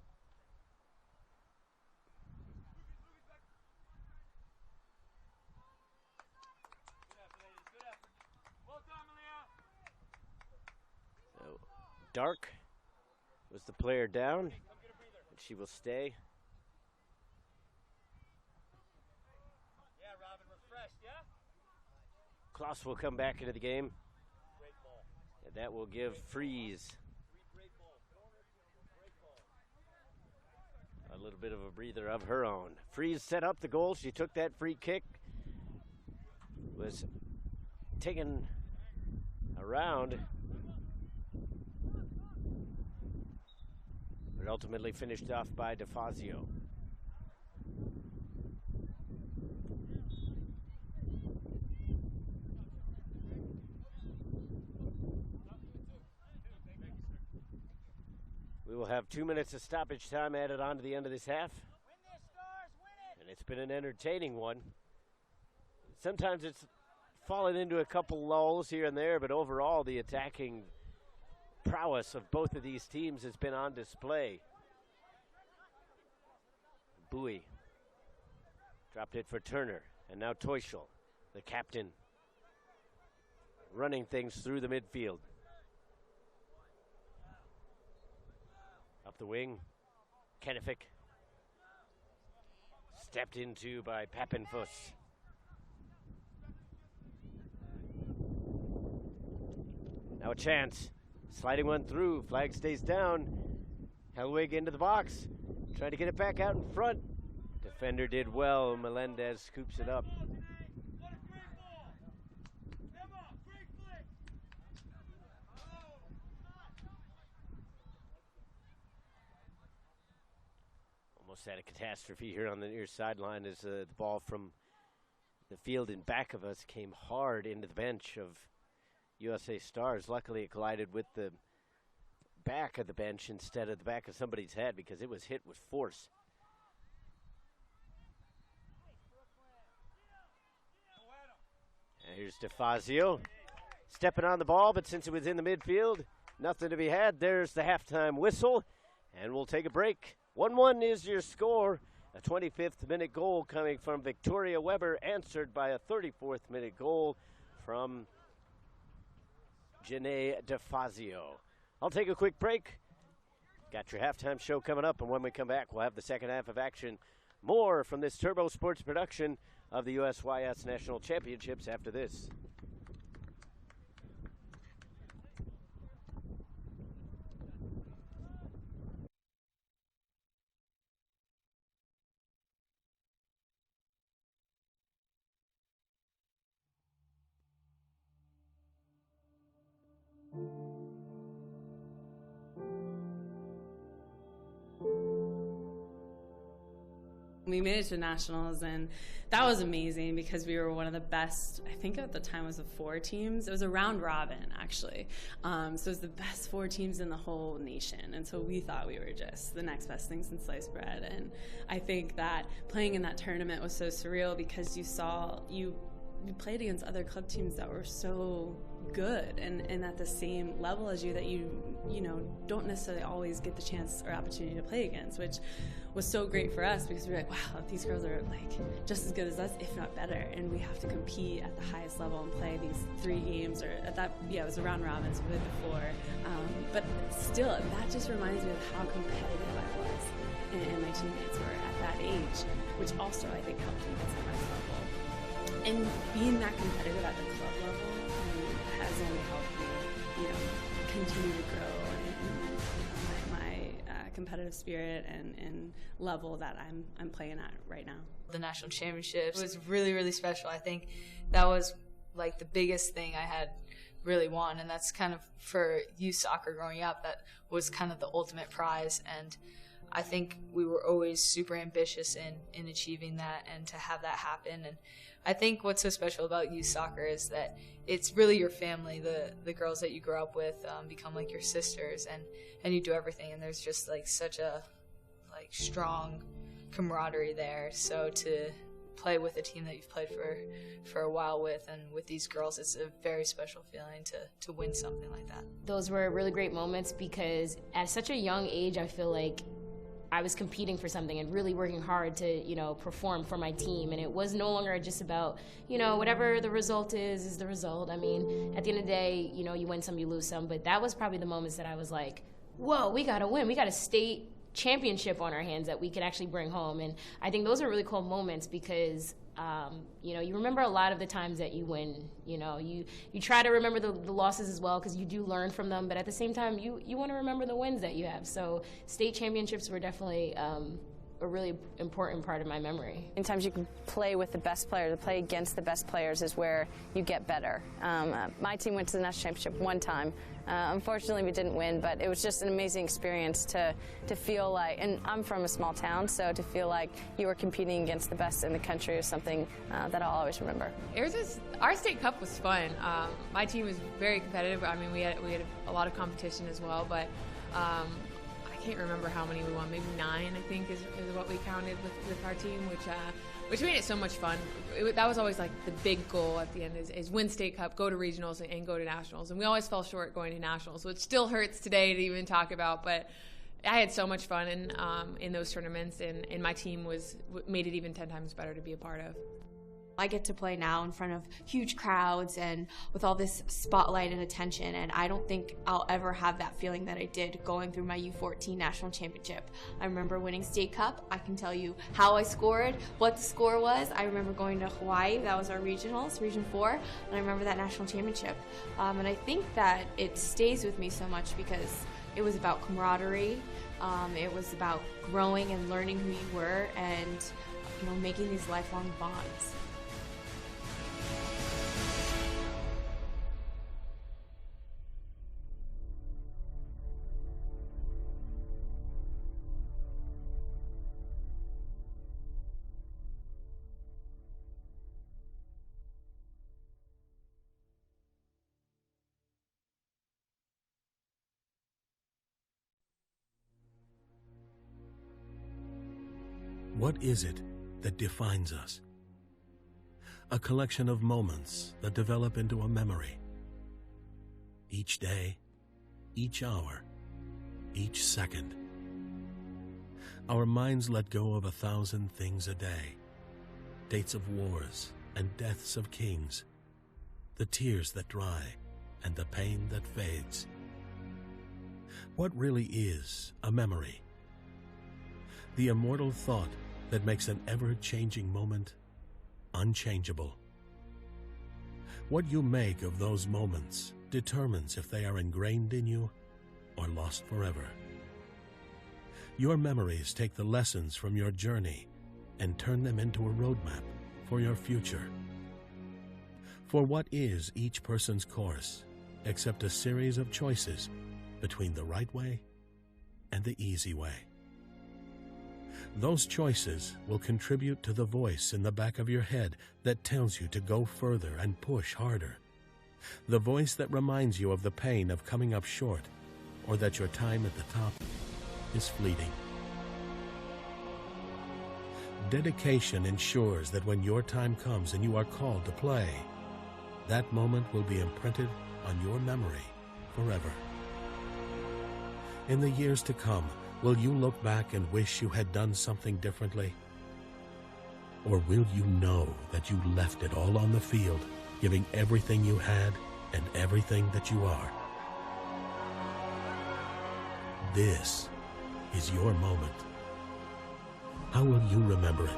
So Dark was the player down, and she will stay. Klaus will come back into the game, and that will give Freeze a little bit of a breather of her own. Freeze set up the goal. She took that free kick, was taken around, but ultimately finished off by DeFazio. We will have 2 minutes of stoppage time added on to the end of this half. And it's been an entertaining one. Sometimes it's fallen into a couple lulls here and there, but overall the attacking prowess of both of these teams has been on display. Bowie dropped it for Turner, and now Teuschel, the captain, running things through the midfield. Up the wing, Kennefic, stepped into by Pappenfuss. Now a chance, sliding one through, flag stays down. Hellwig into the box, trying to get it back out in front. Defender did well, Melendez scoops it up. Had a catastrophe here on the near sideline as the ball from the field in back of us came hard into the bench of USA Stars. Luckily, it collided with the back of the bench instead of the back of somebody's head because it was hit with force. And here's DeFazio stepping on the ball, but since it was in the midfield, nothing to be had. There's the halftime whistle, and we'll take a break. 1-1 is your score. A 25th minute goal coming from Victoria Weber, answered by a 34th minute goal from Janae DeFazio. I'll take a quick break. Got your halftime show coming up, and when we come back, we'll have the second half of action. More from this Turbo Sports production of the USYS National Championships after this. We made it to nationals, and that was amazing because we were one of the best, I think at the time it was 4 teams. It was a round robin, actually. So it was the best 4 teams in the whole nation. And so we thought we were just the next best thing since sliced bread. And I think that playing in that tournament was so surreal because you played against other club teams that were so good and at the same level as you that you don't necessarily always get the chance or opportunity to play against, which was so great for us because we were like, wow, these girls are like just as good as us, if not better, and we have to compete at the highest level and play these 3 games, or at that, it was a round robin, so we did before, but still, that just reminds me of how competitive I was and my teammates were at that age, which also I think helped me get to the next level. And being that competitive at the club level has only helped me, continue to grow in my competitive spirit and level that I'm playing at right now. The national championships was really, really special. I think that was like the biggest thing I had really won, and that's kind of for youth soccer growing up, that was kind of the ultimate prize. And I think we were always super ambitious in achieving that and to have that happen. And I think what's so special about youth soccer is that it's really your family. The girls that you grow up with become like your sisters, and you do everything. And there's just like such a strong camaraderie there. So to play with a team that you've played for a while with, and with these girls, it's a very special feeling to win something like that. Those were really great moments because at such a young age, I feel like I was competing for something and really working hard to, perform for my team. And it was no longer just about, whatever the result is the result. I mean, at the end of the day, you win some, you lose some. But that was probably the moments that I was like, whoa, we got to win. We got a state championship on our hands that we could actually bring home. And I think those are really cool moments because, you remember a lot of the times that you win. You try to remember the losses as well because you do learn from them. But at the same time, you want to remember the wins that you have. So state championships were definitely a really important part of my memory. Sometimes you can play with the best player. To play against the best players is where you get better. My team went to the national championship one time. Unfortunately, we didn't win, but it was just an amazing experience to feel like, and I'm from a small town, so to feel like you were competing against the best in the country is something that I'll always remember. Our state cup was fun. My team was very competitive. I mean, we had a lot of competition as well, but I can't remember how many we won. Maybe 9, I think, is what we counted with our team, which made it so much fun. That was always like the big goal at the end is win state cup, go to regionals, and go to nationals. And we always fell short going to nationals, which still hurts today to even talk about. But I had so much fun in those tournaments, and my team made it even 10 times better to be a part of. I get to play now in front of huge crowds and with all this spotlight and attention, and I don't think I'll ever have that feeling that I did going through my U14 national championship. I remember winning state cup. I can tell you how I scored, what the score was. I remember going to Hawaii. That was our regionals, Region 4, and I remember that national championship. And I think that it stays with me so much because it was about camaraderie. It was about growing and learning who you were and making these lifelong bonds. What is it that defines us? A collection of moments that develop into a memory. Each day, each hour, each second. Our minds let go of 1,000 things a day. Dates of wars and deaths of kings. The tears that dry and the pain that fades. What really is a memory? The immortal thought that makes an ever-changing moment unchangeable. What you make of those moments determines if they are ingrained in you or lost forever. Your memories take the lessons from your journey and turn them into a roadmap for your future. For what is each person's course except a series of choices between the right way and the easy way? Those choices will contribute to the voice in the back of your head that tells you to go further and push harder. The voice that reminds you of the pain of coming up short, or that your time at the top is fleeting. Dedication ensures that when your time comes and you are called to play, that moment will be imprinted on your memory forever. In the years to come, will you look back and wish you had done something differently? Or will you know that you left it all on the field, giving everything you had and everything that you are? This is your moment. How will you remember it?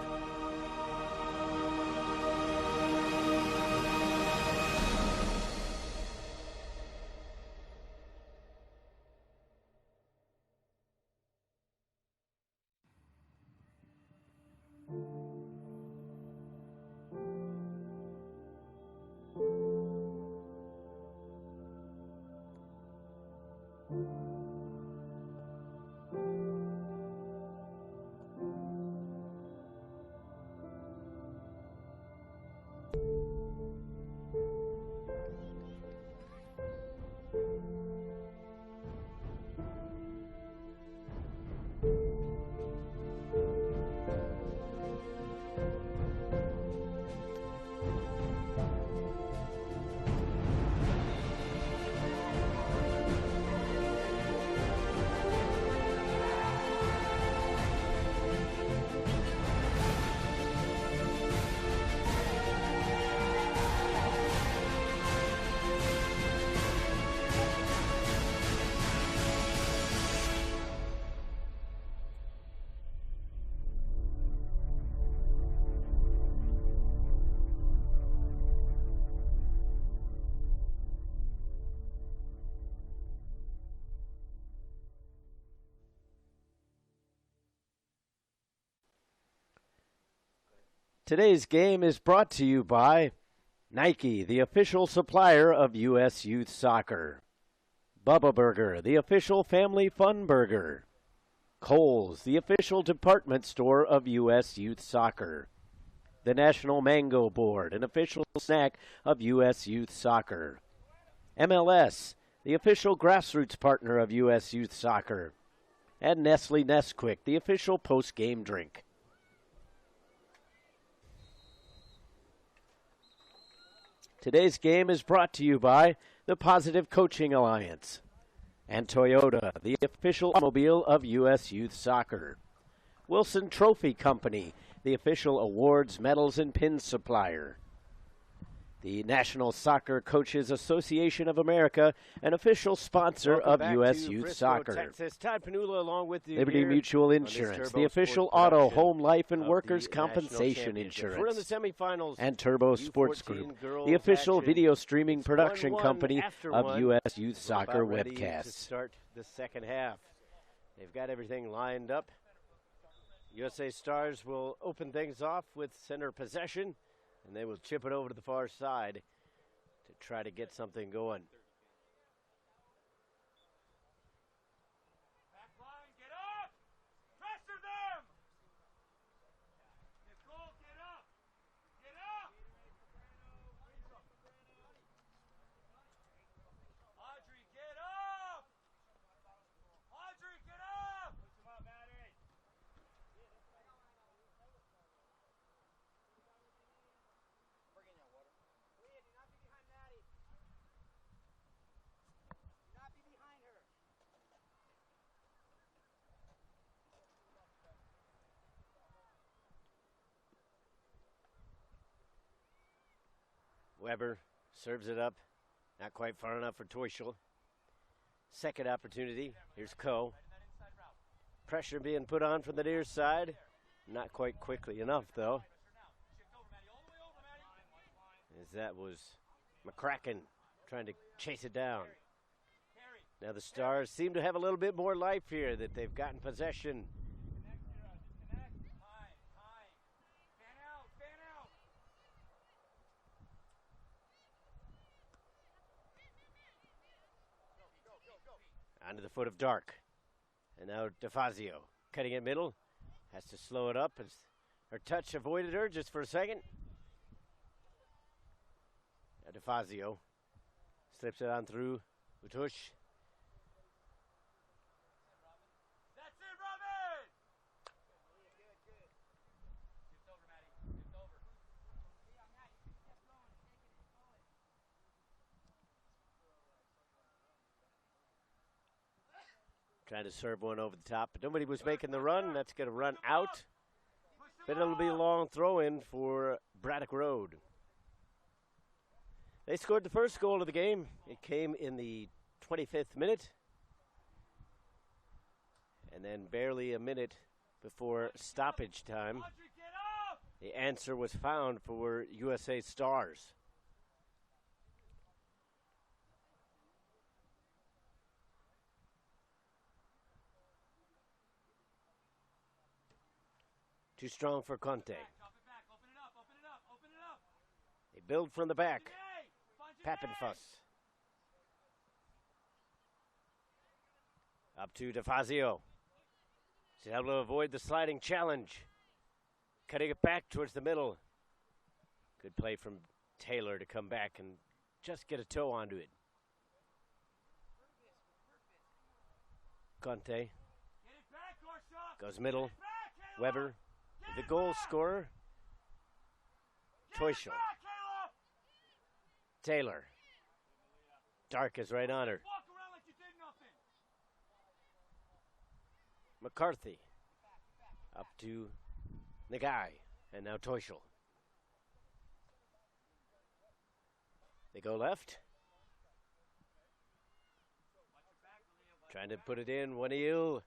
Today's game is brought to you by Nike, the official supplier of U.S. Youth Soccer. Bubba Burger, the official family fun burger. Kohl's, the official department store of U.S. Youth Soccer. The National Mango Board, an official snack of U.S. Youth Soccer. MLS, the official grassroots partner of U.S. Youth Soccer. And Nestle Nesquik, the official post-game drink. Today's game is brought to you by the Positive Coaching Alliance and Toyota, the official automobile of U.S. Youth Soccer. Wilson Trophy Company, the official awards, medals, and pin supplier. The National Soccer Coaches Association of America, an official sponsor of U.S. Youth Frisco, Soccer. Texas. Todd Panula along with you Liberty here Mutual on this Insurance, Turbo the official Sports auto, production home, life, and of workers' the National compensation Championship. insurance. We're in the semifinals. And Turbo Sports U14 Group, girls the official action. video streaming It's production 1-1 company after of one. U.S. Youth We're Soccer about ready to webcasts. start the second half. They've got everything lined up. USA Stars will open things off with center possession, and they will chip it over to the far side to try to get something going. Back line, get up! Pressure them! Nicole, get up! Get up! Audrey, get up! Audrey, get up! Push him up, Maddie. Weber serves it up. Not quite far enough for Teuchel. Second opportunity. Here's Coe. Pressure being put on from the near side. Not quite quickly enough, though. As that was McCracken trying to chase it down. Now the Stars seem to have a little bit more life here, that they've gotten possession. Onto the foot of Dark. And now DeFazio cutting it middle. Has to slow it up as her touch avoided her just for a second. Now DeFazio slips it on through Utush. That's it, Robin! Shift over, Maddie. Shift over. Trying to serve one over the top, but nobody was making the run. That's going to run out. But it'll be a long throw-in for Braddock Road. They scored the first goal of the game. It came in the 25th minute. And then barely a minute before stoppage time, the answer was found for USA Stars. Too strong for Conte. They build from the back. Pappenfuss. Up to DeFazio. She's able to avoid the sliding challenge. Cutting it back towards the middle. Good play from Taylor to come back and just get a toe onto it. Conte. Goes middle. Weber. The goal scorer, Teuchel. Taylor. Dark is right on her. McCarthy. Up to Nagai. And now Teuchel. They go left. Trying to put it in. Wanil.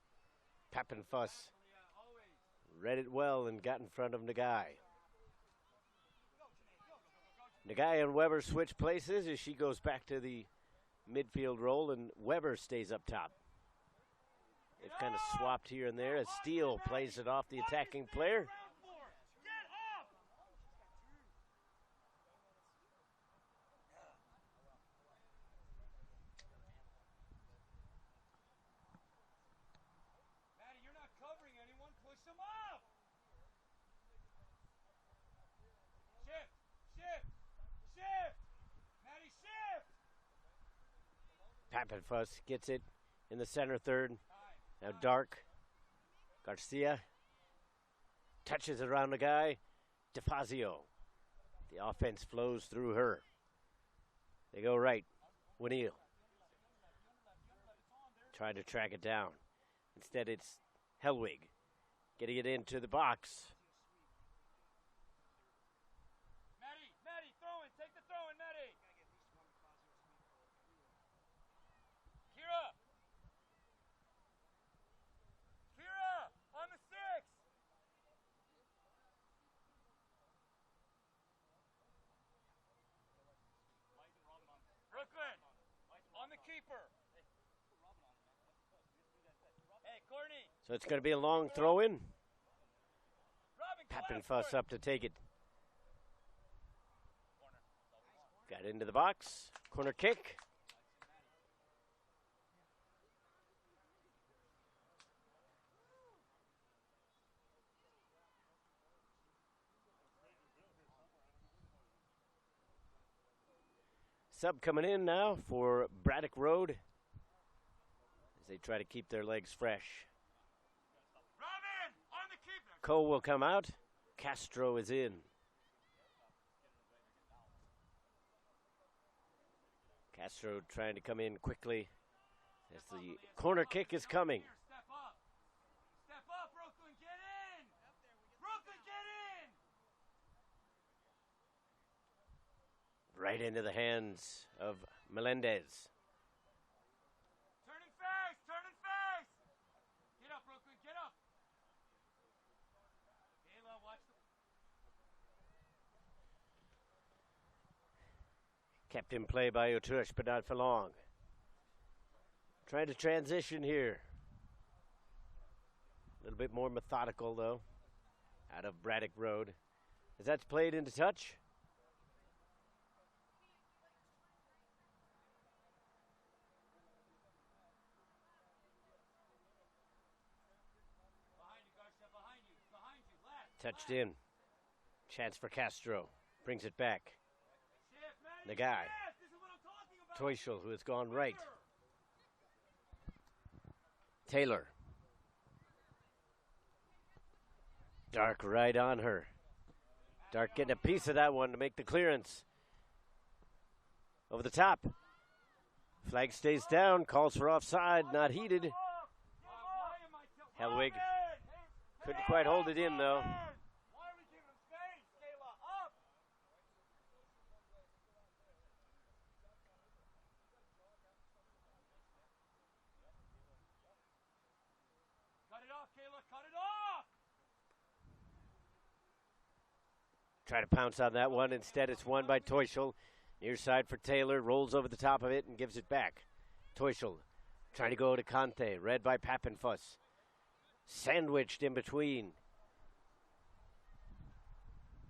Pappenfuss. Read it well and got in front of Nagai. Nagai and Weber switch places as she goes back to the midfield role, and Weber stays up top. They've kind of swapped here and there as Steele plays it off the attacking player. Pappenfuss gets it in the center third. Now Dark. Garcia touches it around the guy. DeFazio. The offense flows through her. They go right. Wanil. Trying to track it down. Instead it's Hellwig getting it into the box. Maddie, throw in. Take the throw in, Maddie. Kira, on the 6. Brooklyn, on the keeper. Hey, Courtney. So it's going to be a long throw-in. Pappenfuss up to take it. Got into the box. Corner kick. Sub coming in now for Braddock Road as they try to keep their legs fresh. Robin, on the keeper. Coe will come out. Castro is in. Castro trying to come in quickly as the corner kick is coming. Step up. Step up, Brooklyn. Get in. Brooklyn, get in. right into the hands of Melendez. Turn and face! Turn and face! Get up, Brooklyn, get up! Kayla, watch the... Kept in play by Utush, but not for long. Trying to transition here. A little bit more methodical, though, out of Braddock Road. As that's played into touch. Behind you, Garcia, behind you, left. Touched in. Chance for Castro. Brings it back. Shift, Maddie, The guy. shift. This is what I'm talking about. Toishel, who has gone right. Taylor. Dark right on her. Dark getting a piece of that one to make the clearance. Over the top. Flag stays down. Calls for offside. Not heeded. Helwig couldn't quite hold it in, though. Why are we giving him space? Kayla, up! Cut it off, Kayla, cut it off! Try to pounce on that one. Instead, it's won by Toishel. Near side for Taylor. Rolls over the top of it and gives it back. Toishel trying to go to Conte. Read by Pappenfuss. Sandwiched in between.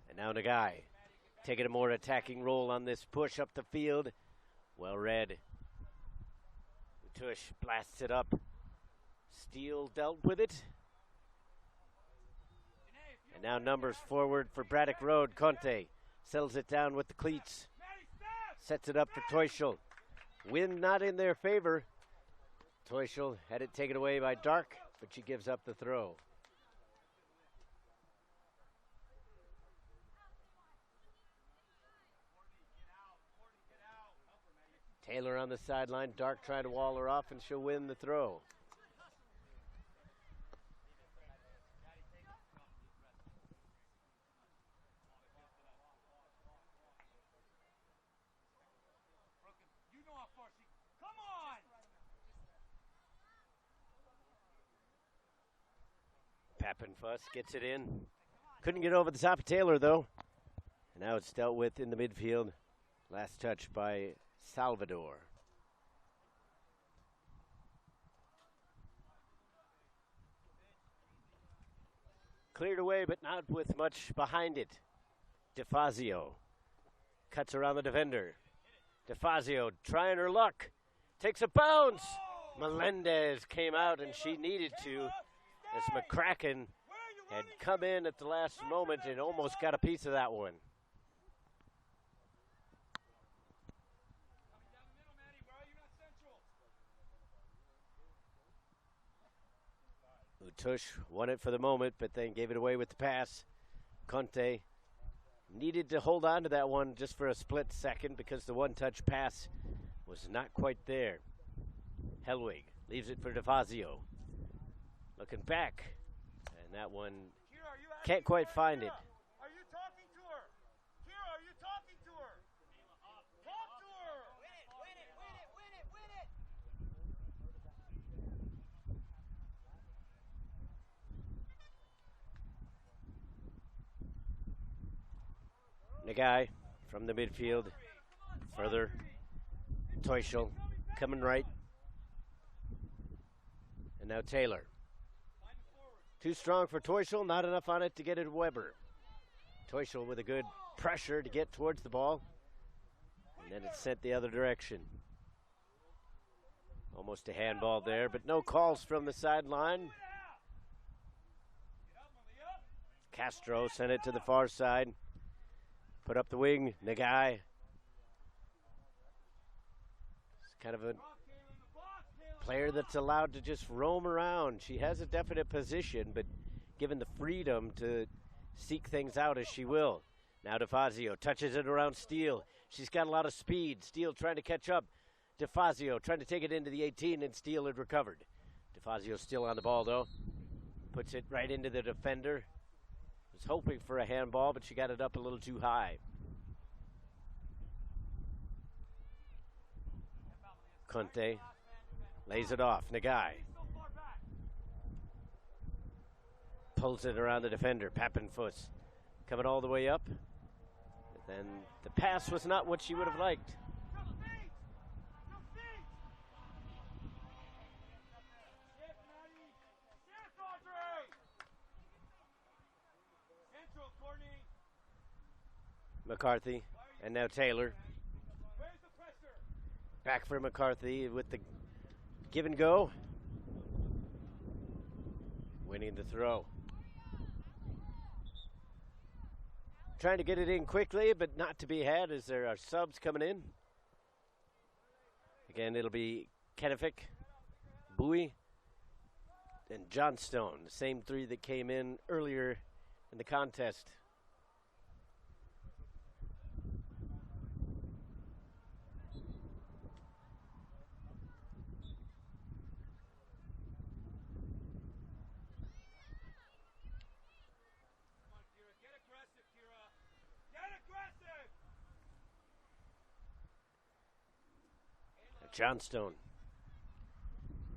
And now Nagai taking a more attacking role on this push up the field. Well read. Tush blasts it up. Steele dealt with it. And now numbers forward for Braddock Road. Conte settles it down with the cleats. Sets it up for Toishel. Wind not in their favor. Toishel had it taken away by Dark, but she gives up the throw. Taylor on the sideline. Dark trying to wall her off, and she'll win the throw. You know how far she... Come on! Pappenfuss gets it in. Couldn't get over the top of Taylor, though. And now it's dealt with in the midfield. Last touch by Salvador. Cleared away, but not with much behind it. DeFazio cuts around the defender. DeFazio trying her luck. Takes a bounce. Melendez came out, and she needed to, as McCracken had come in at the last moment and almost got a piece of that one. Utush won it for the moment, but then gave it away with the pass. Conte needed to hold on to that one just for a split second because the one-touch pass was not quite there. Helwig leaves it for DeFazio. Looking back, and that one can't quite find it. Are you talking to her? Kira, are you talking to her? Talk to her! Win it, win it, win it, win it, win it! Nagai from the midfield. Further. Toishel coming right. And now Taylor. Too strong for Toishel, not enough on it to get it to Weber. Toishel with a good pressure to get towards the ball. And then it's sent the other direction. Almost a handball there, but no calls from the sideline. Castro sent it to the far side. Put up the wing, Nagai. It's kind of a player that's allowed to just roam around. She has a definite position, but given the freedom to seek things out as she will. Now DeFazio touches it around Steele. She's got a lot of speed. Steele trying to catch up. DeFazio trying to take it into the 18, and Steele had recovered. DeFazio still on the ball, though. Puts it right into the defender. Was hoping for a handball, but she got it up a little too high. Conte lays it off. Nagai pulls it around the defender. Pappenfuss coming all the way up. But then the pass was not what she would have liked. McCarthy, and now Taylor. Back for McCarthy with the give and go. Winning the throw. Trying to get it in quickly, but not to be had as there are subs coming in. Again, it'll be Kennefic, Bowie, and Johnstone, the same three that came in earlier in the contest. Johnstone.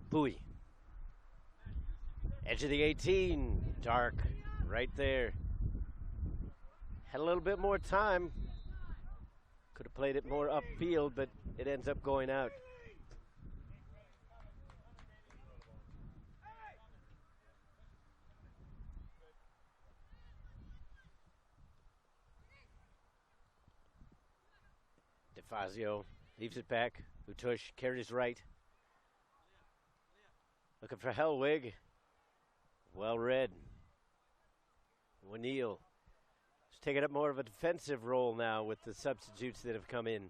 Bowie. Edge of the 18. Dark. Right there. Had a little bit more time. Could have played it more upfield, but it ends up going out. DeFazio leaves it back. Utush carries right. Looking for Hellwig. Well read. O'Neill is taking up more of a defensive role now with the substitutes that have come in.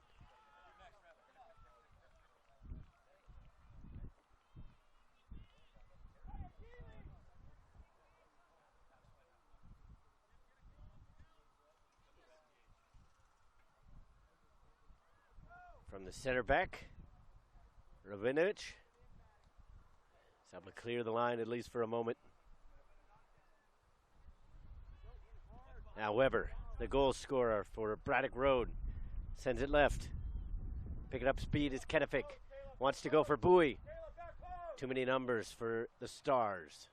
From the center back, Rabinovich is able to clear the line at least for a moment. Now Weber, the goal scorer for Braddock Road, sends it left. Picking up speed is Kennefic. Wants to go for Bowie. Too many numbers for the Stars.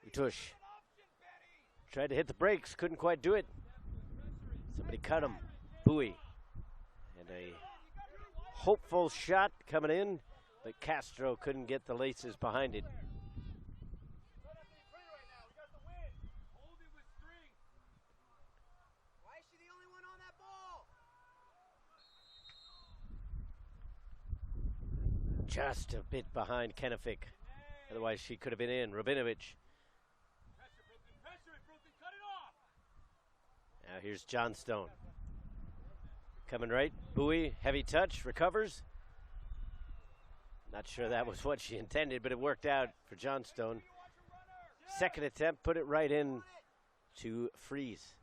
Utush tried to hit the brakes, couldn't quite do it. Somebody cut him. Bowie. And a hopeful shot coming in, but Castro couldn't get the laces behind it. Just a bit behind Kennefic. Otherwise, she could have been in. Rabinovich. Now here's Johnstone. Coming right. Bowie, heavy touch, recovers. Not sure that was what she intended, but it worked out for Johnstone. Second attempt, put it right in to Freeze.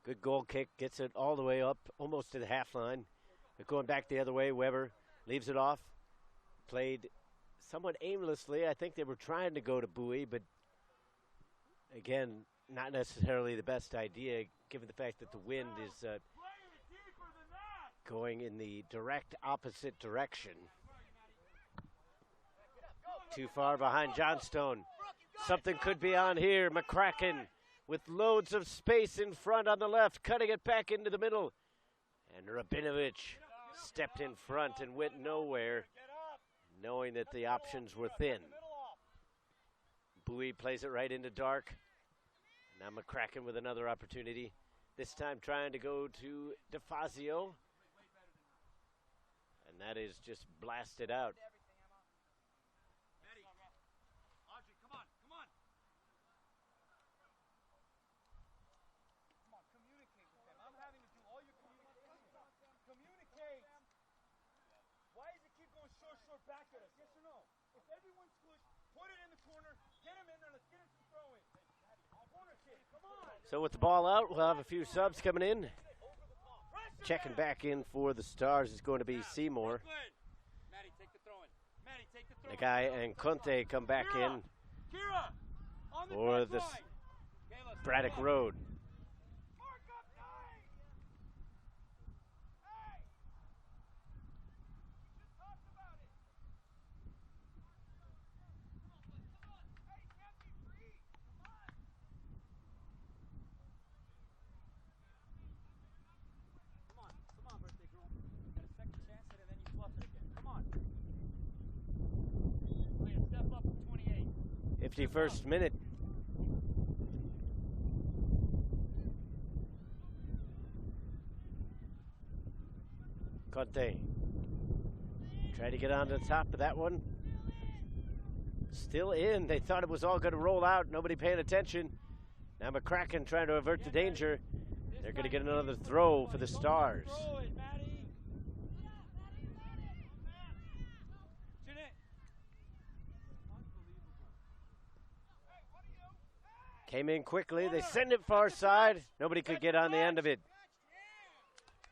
Good goal kick, gets it all the way up, almost to the half line. But going back the other way, Weber leaves it off. Played somewhat aimlessly. I think they were trying to go to Bowie, but again, not necessarily the best idea, given the fact that the wind is going in the direct opposite direction. Too far behind Johnstone. Something could be on here. McCracken with loads of space in front on the left, cutting it back into the middle. And Rabinovich stepped in front and went nowhere, knowing that the options were thin. Bowie plays it right into Dark. Now McCracken with another opportunity. This time trying to go to DeFazio. And that is just blasted out. Why does it keep going So with the ball out, we'll have a few subs coming in. Checking back in for the Stars is going to be Seymour. The guy and Conte come back in for the Braddock Road. Come on, birthday girl. You got a second chance at it, and then you fluff it again. Come on. Leah, step up to 28. 51st minute. Conte. Try to get on the top of that one. Still in. They thought it was all going to roll out. Nobody paying attention. Now McCracken trying to avert the danger. They're going to get another throw for the Stars. Came in quickly. They send it far side. Nobody could get on the end of it.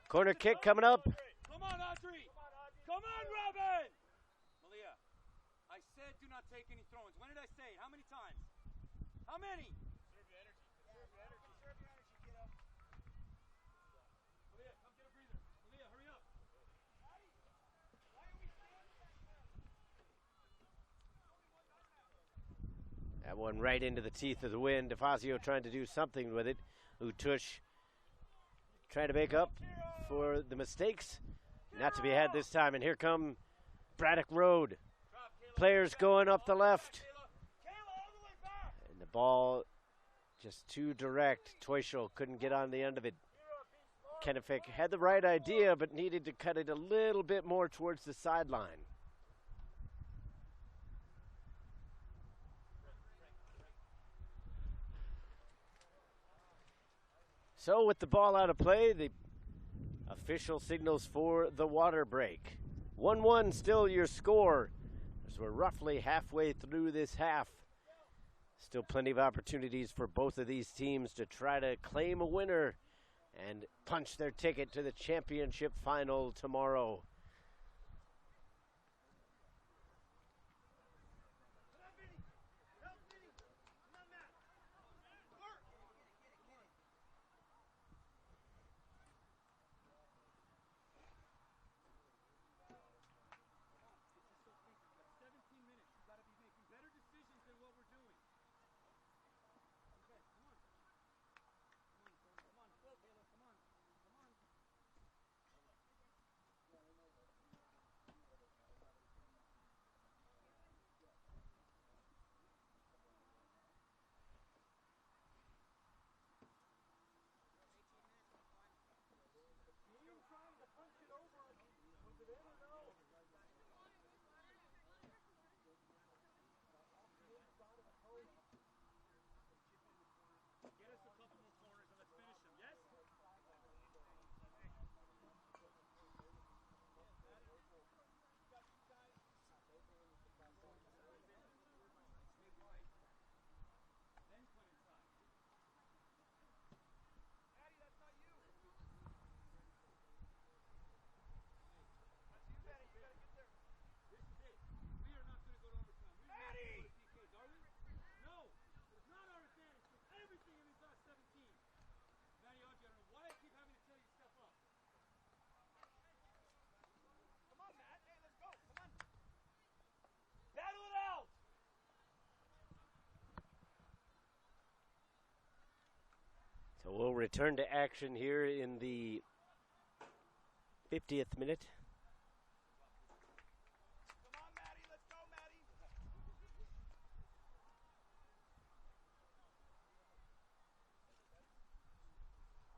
Corner kick coming up. Come on, Audrey. Come on, Robin. Malia, I said do not take any throw-ins. When did I say it? How many times? How many? Serve your energy. Serve your energy. Serve your energy, kiddo. Malia, come get a breather. Malia, hurry up. Why are we standing? That one right into the teeth of the wind. DeFazio trying to do something with it. Utush trying to make up for the mistakes. Not to be had this time. And here come Braddock Road. Players going up the left. And the ball just too direct. Toyshel couldn't get on the end of it. Kennefic had the right idea, but needed to cut it a little bit more towards the sideline. So with the ball out of play, the official signals for the water break. 1-1 still your score, as we're roughly halfway through this half. Still plenty of opportunities for both of these teams to try to claim a winner and punch their ticket to the championship final tomorrow. So we'll return to action here in the 50th minute. Come on, Maddie. Let's go, Maddie.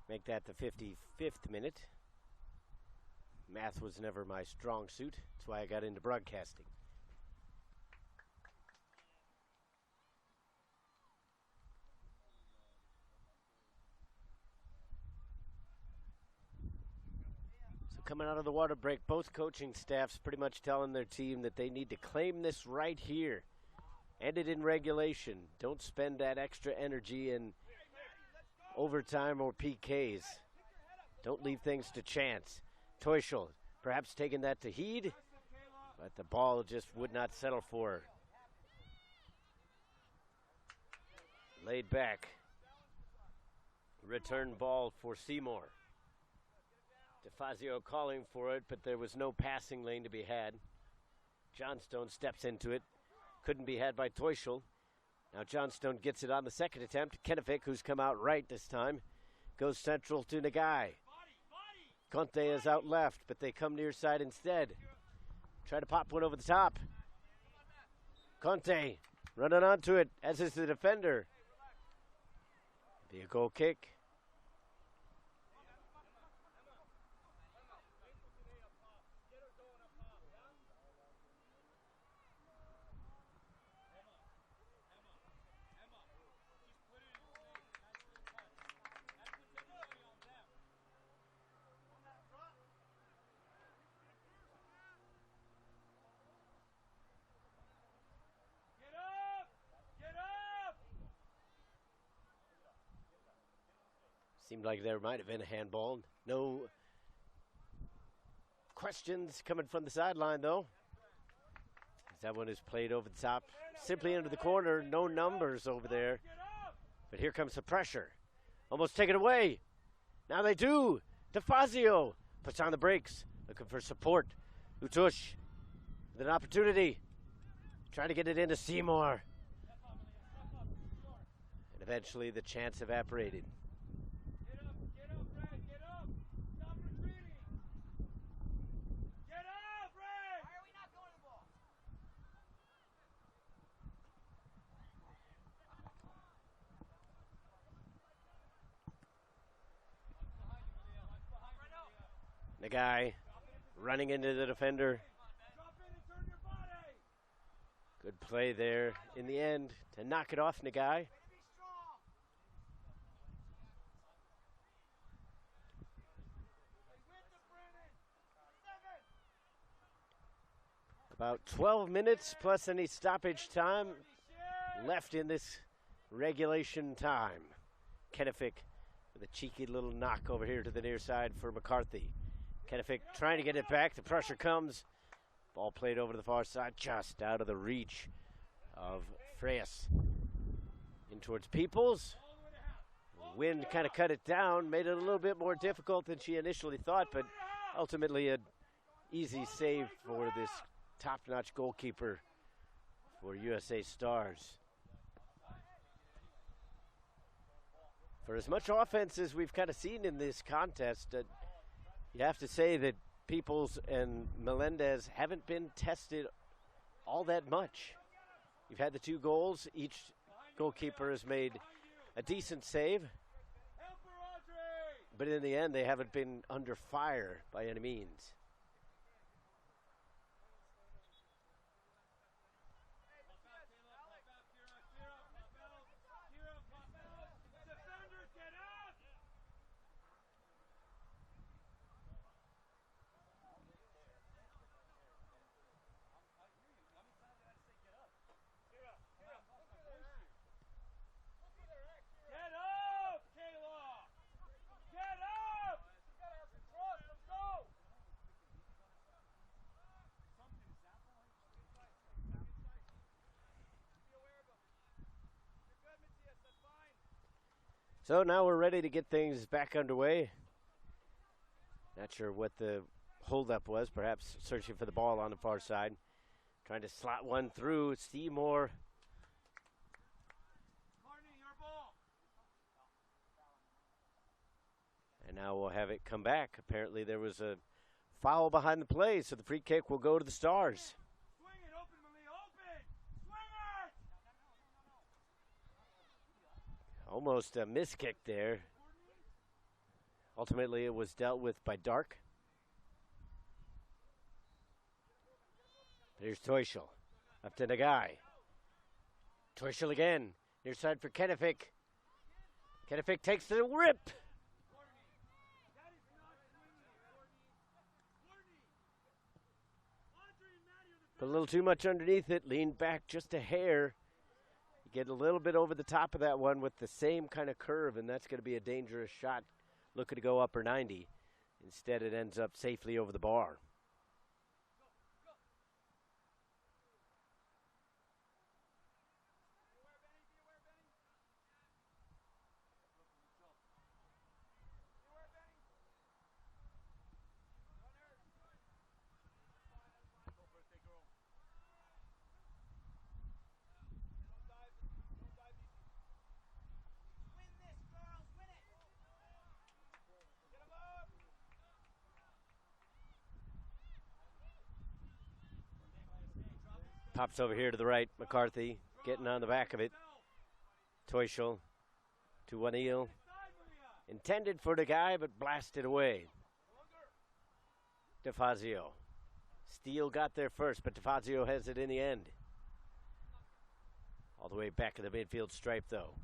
Make that the 55th minute. Math was never my strong suit. That's why I got into broadcasting. Coming out of the water break, both coaching staffs pretty much telling their team that they need to claim this right here. End it in regulation. Don't spend that extra energy and overtime or PKs. Don't leave things to chance. Teuschel perhaps taking that to heed, but the ball just would not settle for her. Laid back. Return ball for Seymour. DeFazio calling for it, but there was no passing lane to be had. Johnstone steps into it. Couldn't be had by Teuschel. Now Johnstone gets it on the second attempt. Kennefic, who's come out right this time, goes central to Nagai. Conte is out left, but they come near side instead. Try to pop one over the top. Conte running onto it, as is the defender. Be a goal kick. Seemed like there might have been a handball. No questions coming from the sideline, though. That one is played over the top, simply into the corner. No numbers over there. But here comes the pressure. Almost taken away. Now they do. DeFazio puts on the brakes, looking for support. Utush with an opportunity. Trying to get it into Seymour. And eventually the chance evaporated. The guy running into the defender. Good play there in the end to knock it off Nagai. About 12 minutes plus any stoppage time left in this regulation time. Kennefic with a cheeky little knock over here to the near side for McCarthy. Kennefic trying to get it back. The pressure comes. Ball played over to the far side, just out of the reach of Freyas. In towards Peoples. Wind kind of cut it down, made it a little bit more difficult than she initially thought, but ultimately an easy save for this top-notch goalkeeper for USA Stars. For as much offense as we've kind of seen in this contest, you have to say that Peoples and Melendez haven't been tested all that much. You've had the 2 goals. Each goalkeeper has made a decent save. But in the end, they haven't been under fire by any means. So now we're ready to get things back underway. Not sure what the holdup was, perhaps searching for the ball on the far side. Trying to slot one through. Seymour. And now we'll have it come back. Apparently there was a foul behind the play, so the free kick will go to the Stars. Almost a miss kick there. Ultimately, it was dealt with by Dark. There's Teuschel. Up to Nagai. Teuschel again. Near side for Kennefic. Kennefic takes the rip. Put a little too much underneath it. Leaned back just a hair. get a little bit over the top of that one with the same kind of curve, and that's going to be a dangerous shot looking to go upper 90. Instead, it ends up safely over the bar. Pops over here to the right. McCarthy getting on the back of it. Teuschel to O'Neal. Intended for the guy, but blasted away. DeFazio. Steele got there first, but DeFazio has it in the end. All the way back of the midfield stripe, though.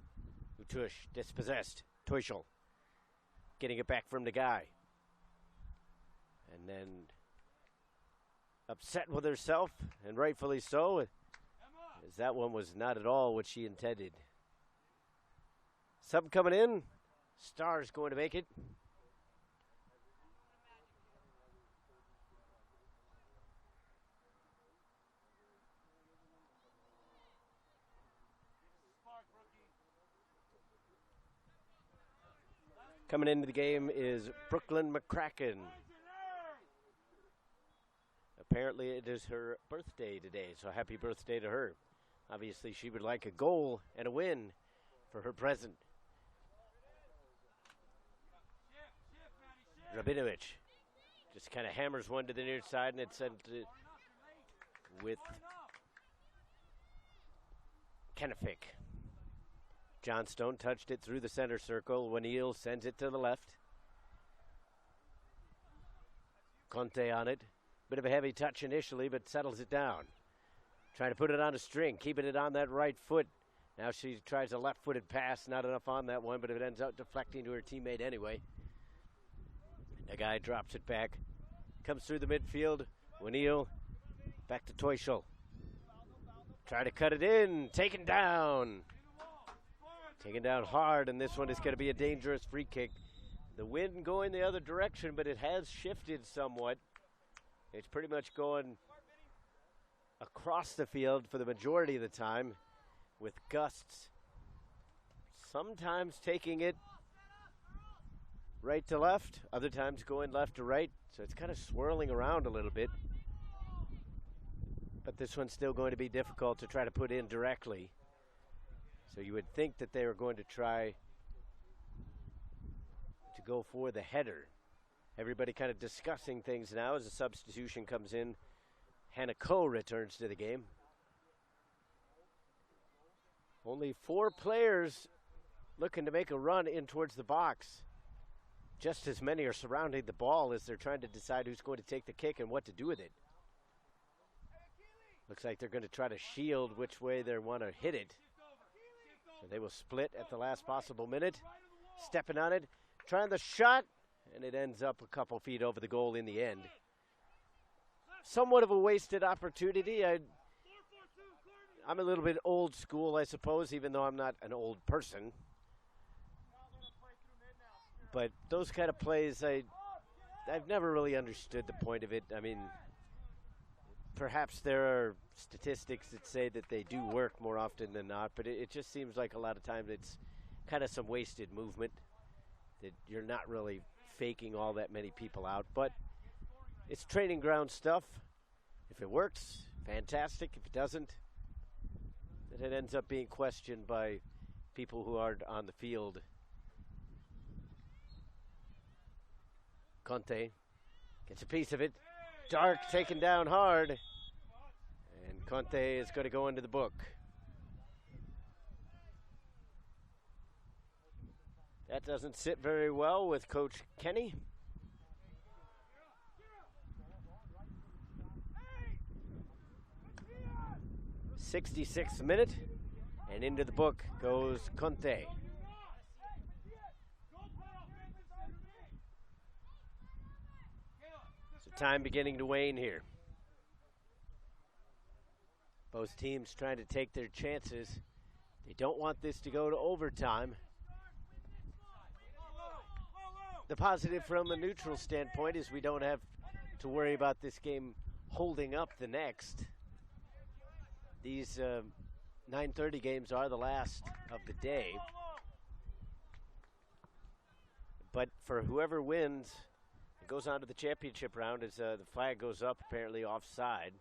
Utush dispossessed. Teuschel getting it back from the guy. And then upset with herself, and rightfully so, as that one was not at all what she intended. Something coming in. Stars going to make it. Coming into the game is Brooklyn McCracken. Apparently it is her birthday today, so happy birthday to her. Obviously she would like a goal and a win for her present. Rabinovich just kind of hammers one to the near side, and it's sent with Kennefic. Johnstone touched it through the center circle. O'Neal sends it to the left. Conte on it. Bit of a heavy touch initially, but settles it down. Trying to put it on a string, keeping it on that right foot. Now she tries a left-footed pass, not enough on that one, but it ends up deflecting to her teammate anyway. The guy drops it back. Comes through the midfield. O'Neal back to Teuschel. Try to cut it in, taken down. Taken down hard, and this one is going to be a dangerous free kick. The wind going the other direction, but it has shifted somewhat. It's pretty much going across the field for the majority of the time, with gusts sometimes taking it right to left, other times going left to right. So it's kind of swirling around a little bit. But this one's still going to be difficult to try to put in directly. So you would think that they were going to try to go for the header. Everybody kind of discussing things now as a substitution comes in. Hannah Coe returns to the game. Only 4 players looking to make a run in towards the box. Just as many are surrounding the ball as they're trying to decide who's going to take the kick and what to do with it. Looks like they're going to try to shield which way they want to hit it. So they will split at the last possible minute. Stepping on it, trying the shot, and it ends up a couple feet over the goal in the end. Somewhat of a wasted opportunity. I'm a little bit old school, I suppose, even though I'm not an old person. But those kind of plays, I've never really understood the point of it. I mean, perhaps there are statistics that say that they do work more often than not, but it just seems like a lot of times it's kind of some wasted movement, that you're not really faking all that many people out. But it's training ground stuff. If it works, fantastic. If it doesn't, then it ends up being questioned by people who aren't on the field. Conte gets a piece of it. Dark taken down hard. And Conte is going to go into the book. That doesn't sit very well with Coach Kenny. '66th minute, and into the book goes Conte. So time beginning to wane here. Both teams trying to take their chances They don't want this to go to overtime. The positive from a neutral standpoint is we don't have to worry about this game holding up the next. These 9:30 games are the last of the day. But for whoever wins, it goes on to the championship round as the flag goes up, apparently offside.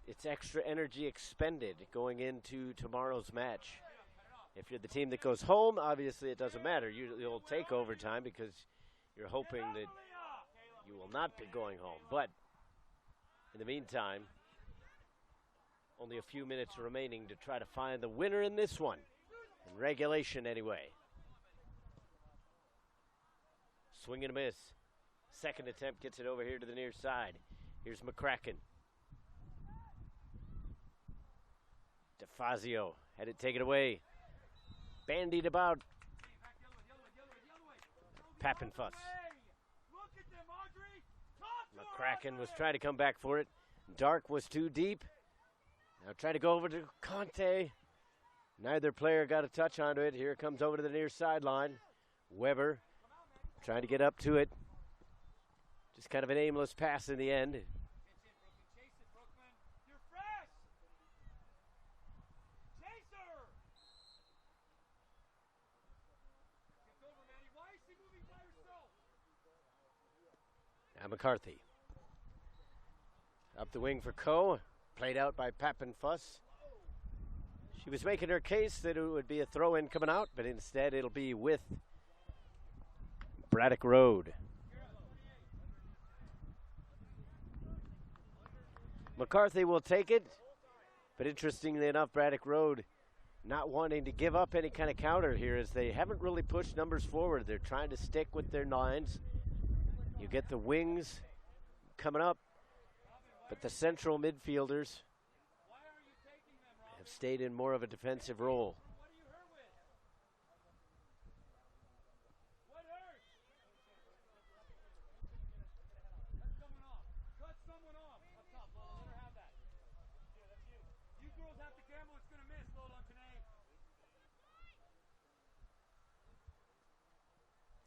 It's extra energy expended going into tomorrow's match. If you're the team that goes home, obviously it doesn't matter. You'll take overtime because you're hoping that you will not be going home. But in the meantime, only a few minutes remaining to try to find the winner in this one. In regulation, anyway. Swing and a miss. Second attempt gets it over here to the near side. Here's McCracken. DeFazio had it taken away. Bandied about. Pappenfuss. McCracken was trying to come back for it. Dark was too deep. Now trying to go over to Conte. Neither player got a touch onto it. Here it comes over to the near sideline. Weber trying to get up to it. Just kind of an aimless pass in the end. Now McCarthy. Up the wing for Coe. Played out by Pappenfuss. She was making her case that it would be a throw-in coming out, but instead it'll be with Braddock Road. McCarthy will take it, but interestingly enough, Braddock Road not wanting to give up any kind of counter here as they haven't really pushed numbers forward. They're trying to stick with their nines. You get the wings coming up, but the central midfielders have stayed in more of a defensive role.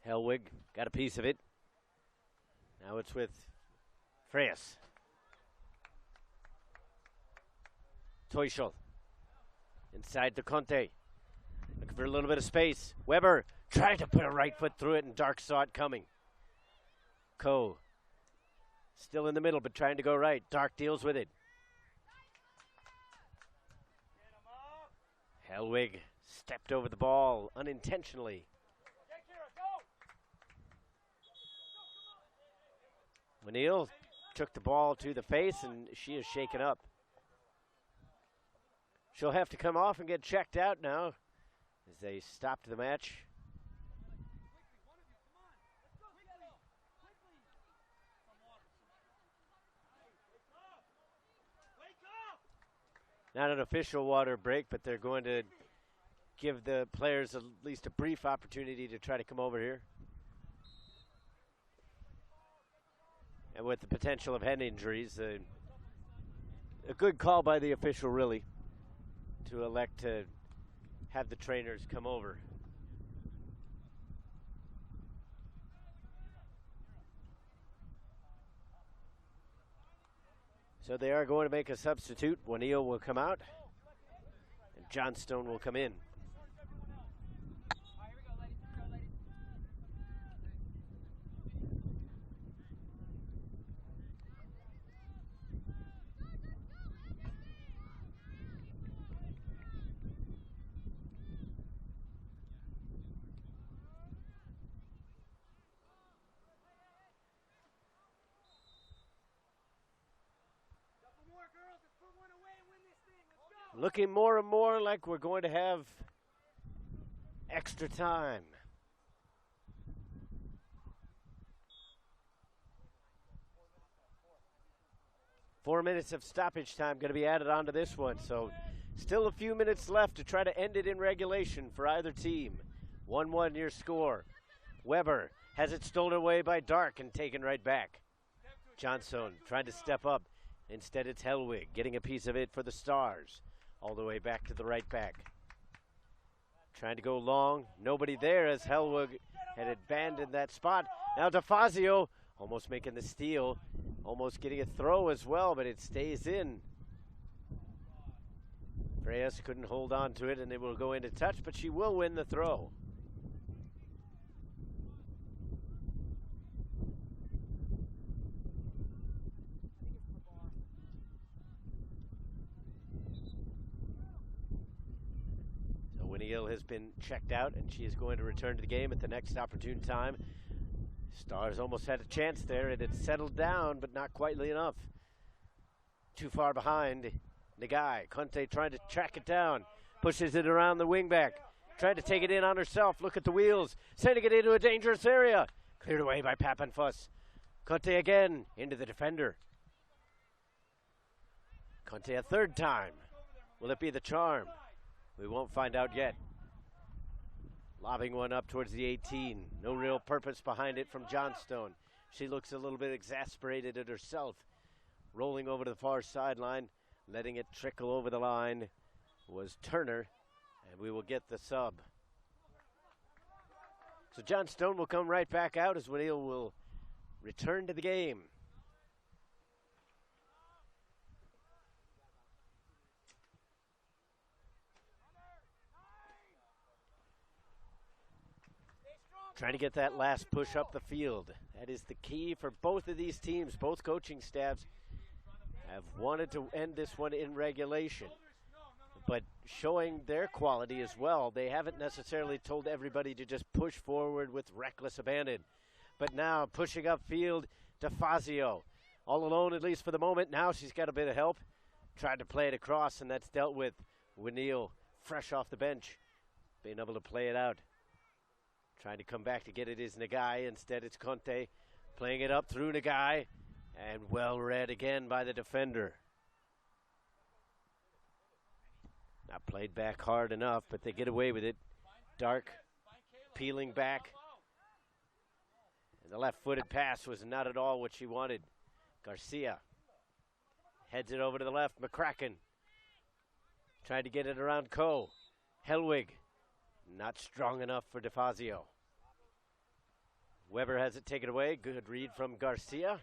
Helwig got a piece of it. Now it's with Freyas. Teuschel. Inside to Conte. Looking for a little bit of space. Weber trying to put a right foot through it, and Dark saw it coming. Coe. Still in the middle, but trying to go right. Dark deals with it. Helwig stepped over the ball unintentionally. O'Neill took the ball to the face, and she is shaken up. She'll have to come off and get checked out now as they stopped the match. Not an official water break, but they're going to give the players at least a brief opportunity to try to come over here. And with the potential of head injuries, a good call by the official, really, to elect to have the trainers come over. So they are going to make a substitute. O'Neill will come out, and Johnstone will come in. Looking more and more like we're going to have extra time. Four minutes of stoppage time going to be added onto this one. So still a few minutes left to try to end it in regulation for either team. 1-1 your score. Weber has it stolen away by Dark and taken right back. Johnstone trying to step up. Instead, it's Hellwig getting a piece of it for the Stars. All the way back to the right back. Trying to go long. Nobody there as Hellwig had abandoned that spot. Now DeFazio almost making the steal. Almost getting a throw as well, but it stays in. Reyes couldn't hold on to it, and it will go into touch, but she will win the throw. So Winnie Hill has been checked out, and she is going to return to the game at the next opportune time. Stars almost had a chance there. It had settled down, but not quite enough. Too far behind. Nagai, Conte trying to track it down. Pushes it around the wingback. Trying to take it in on herself. Look at the wheels. Sending it into a dangerous area. Cleared away by Pappenfuss. Conte again into the defender. Conte a third time. Will it be the charm? We won't find out yet. Lobbing one up towards the 18. No real purpose behind it from Johnstone. She looks a little bit exasperated at herself. Rolling over to the far sideline, letting it trickle over the line was Turner, and we will get the sub. So Johnstone will come right back out as Winneal will return to the game. Trying to get that last push up the field. That is the key for both of these teams. Both coaching staffs have wanted to end this one in regulation, but showing their quality as well. They haven't necessarily told everybody to just push forward with reckless abandon. But now pushing upfield, DeFazio. All alone, at least for the moment. Now she's got a bit of help. Tried to play it across, and that's dealt with. Winneal, fresh off the bench, being able to play it out. Trying to come back to get it is Nagai. Instead, it's Conte playing it up through Nagai. And well read again by the defender. Not played back hard enough, but they get away with it. Dark peeling back. And the left-footed pass was not at all what she wanted. Garcia heads it over to the left. McCracken tried to get it around Coe. Hellwig. Not strong enough for DeFazio. Weber has it taken away. Good read from Garcia.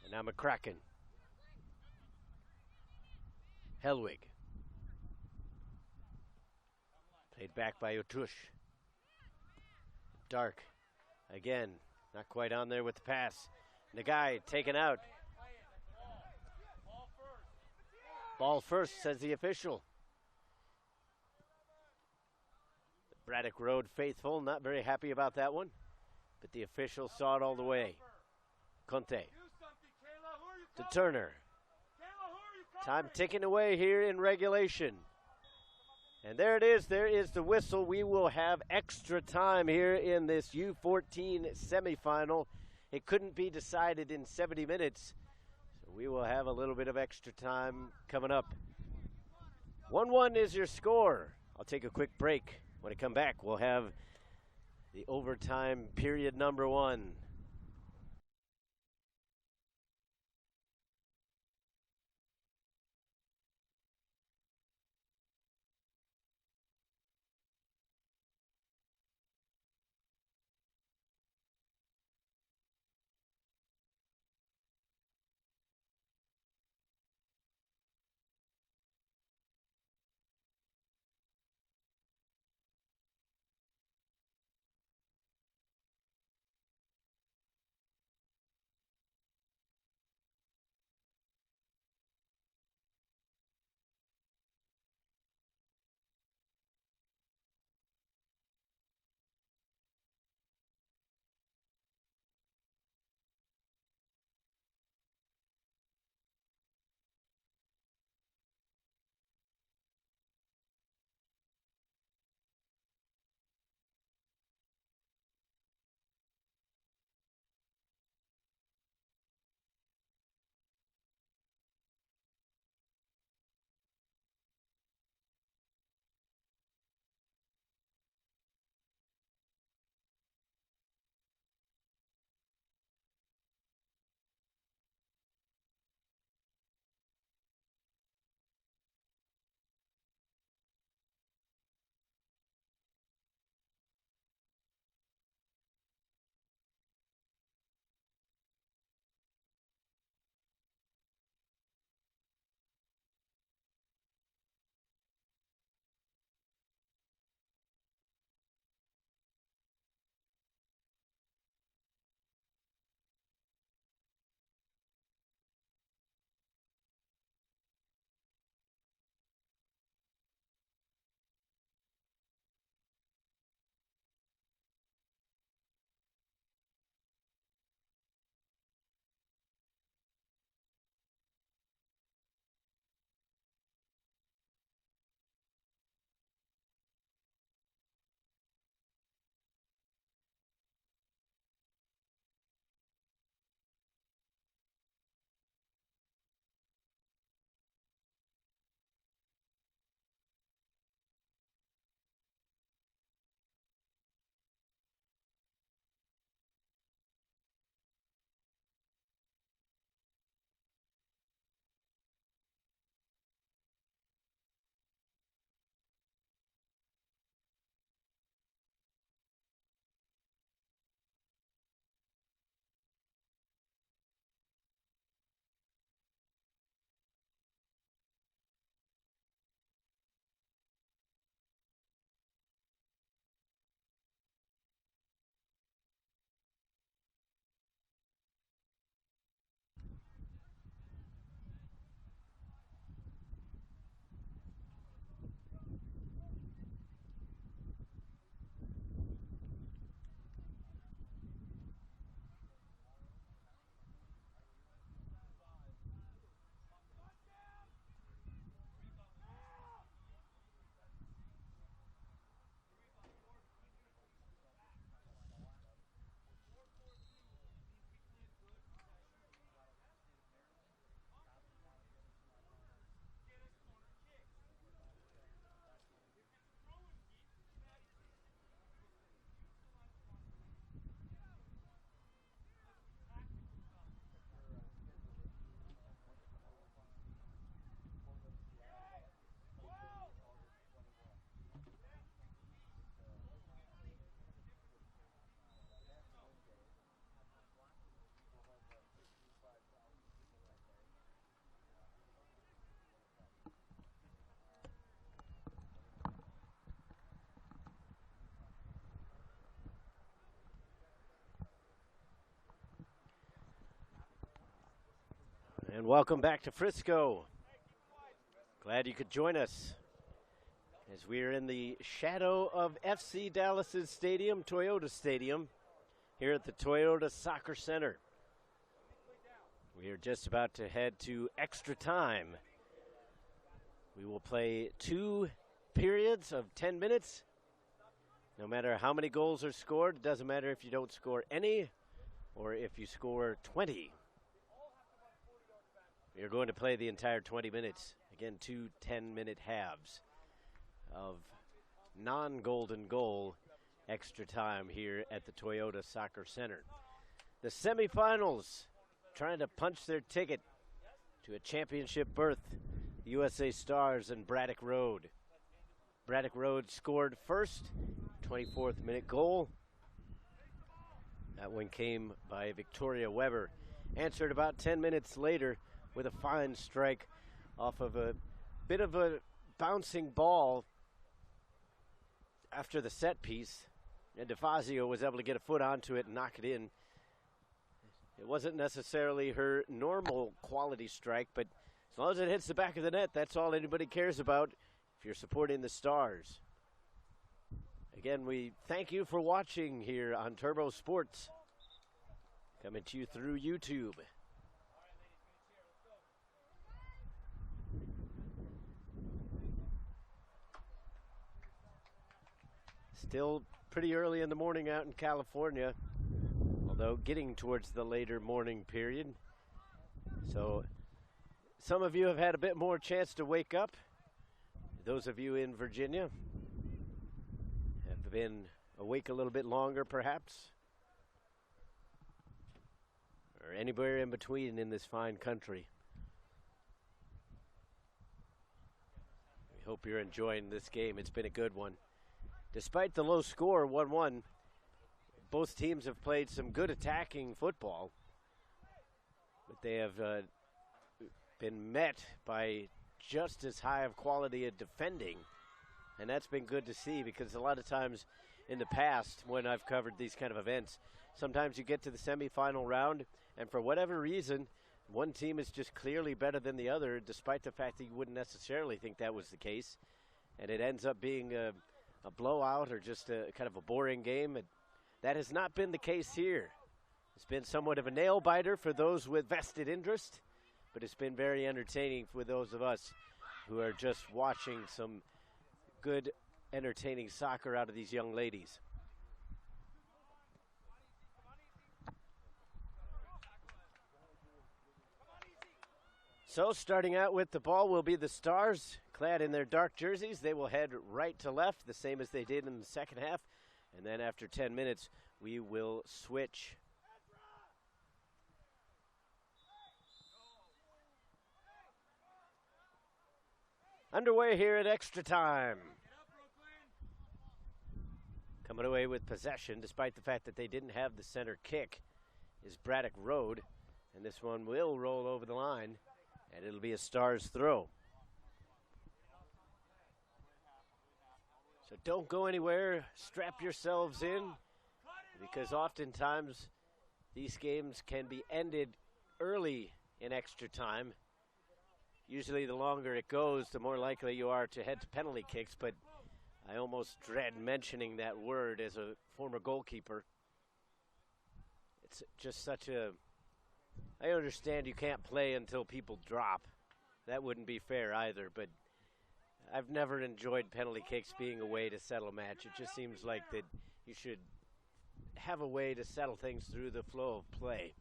And now McCracken. Hellwig. Played back by Otush. Dark. Again, not quite on there with the pass. Nagai taken out. Ball first, says the official. Braddock Road faithful, not very happy about that one, but the official saw it all the way. Conte to Turner. Time ticking away here in regulation. And there it is. There is the whistle. We will have extra time here in this U14 semifinal. It couldn't be decided in 70 minutes, so we will have a little bit of extra time coming up. 1-1 is your score. I'll take a quick break. When I come back, we'll have the overtime period number 1. Welcome back to Frisco. Glad you could join us as we are in the shadow of FC Dallas's stadium, Toyota Stadium, here at the Toyota Soccer Center. We are just about to head to extra time. We will play 2 periods of 10 minutes. No matter how many goals are scored, it doesn't matter if you don't score any or if you score 20. We are going to play the entire 20 minutes. Again, 2 10-minute halves of non-golden goal extra time here at the Toyota Soccer Center. The semifinals trying to punch their ticket to a championship berth. The USA Stars and Braddock Road. Braddock Road scored first, 24th minute goal. That one came by Victoria Weber. Answered about 10 minutes later with a fine strike off of a bit of a bouncing ball after the set piece. And DeFazio was able to get a foot onto it and knock it in. It wasn't necessarily her normal quality strike, but as long as it hits the back of the net, that's all anybody cares about if you're supporting the Stars. Again, we thank you for watching here on Turbo Sports, coming to you through YouTube. Still pretty early in the morning out in California, although getting towards the later morning period. So some of you have had a bit more chance to wake up. Those of you in Virginia have been awake a little bit longer, perhaps, or anywhere in between in this fine country. We hope you're enjoying this game. It's been a good one. Despite the low score, 1-1, both teams have played some good attacking football, but they have been met by just as high of quality of defending, and that's been good to see, because a lot of times in the past when I've covered these kind of events, sometimes you get to the semifinal round, and for whatever reason, one team is just clearly better than the other, despite the fact that you wouldn't necessarily think that was the case, and it ends up being a blowout or just a kind of a boring game. And that has not been the case here. It's been somewhat of a nail-biter for those with vested interest, but it's been very entertaining for those of us who are just watching some good, entertaining soccer out of these young ladies. So starting out with the ball will be the Stars, clad in their dark jerseys. They will head right to left, the same as they did in the second half. And then after 10 minutes, we will switch. Underway here at extra time. Coming away with possession, despite the fact that they didn't have the center kick, is Braddock Road. And this one will roll over the line, and it'll be a Stars throw. So don't go anywhere. Strap yourselves in, because oftentimes these games can be ended early in extra time. Usually the longer it goes, the more likely you are to head to penalty kicks, but I almost dread mentioning that word as a former goalkeeper. It's just such a... I understand you can't play until people drop. That wouldn't be fair either, but I've never enjoyed penalty kicks being a way to settle a match. It just seems like that you should have a way to settle things through the flow of play.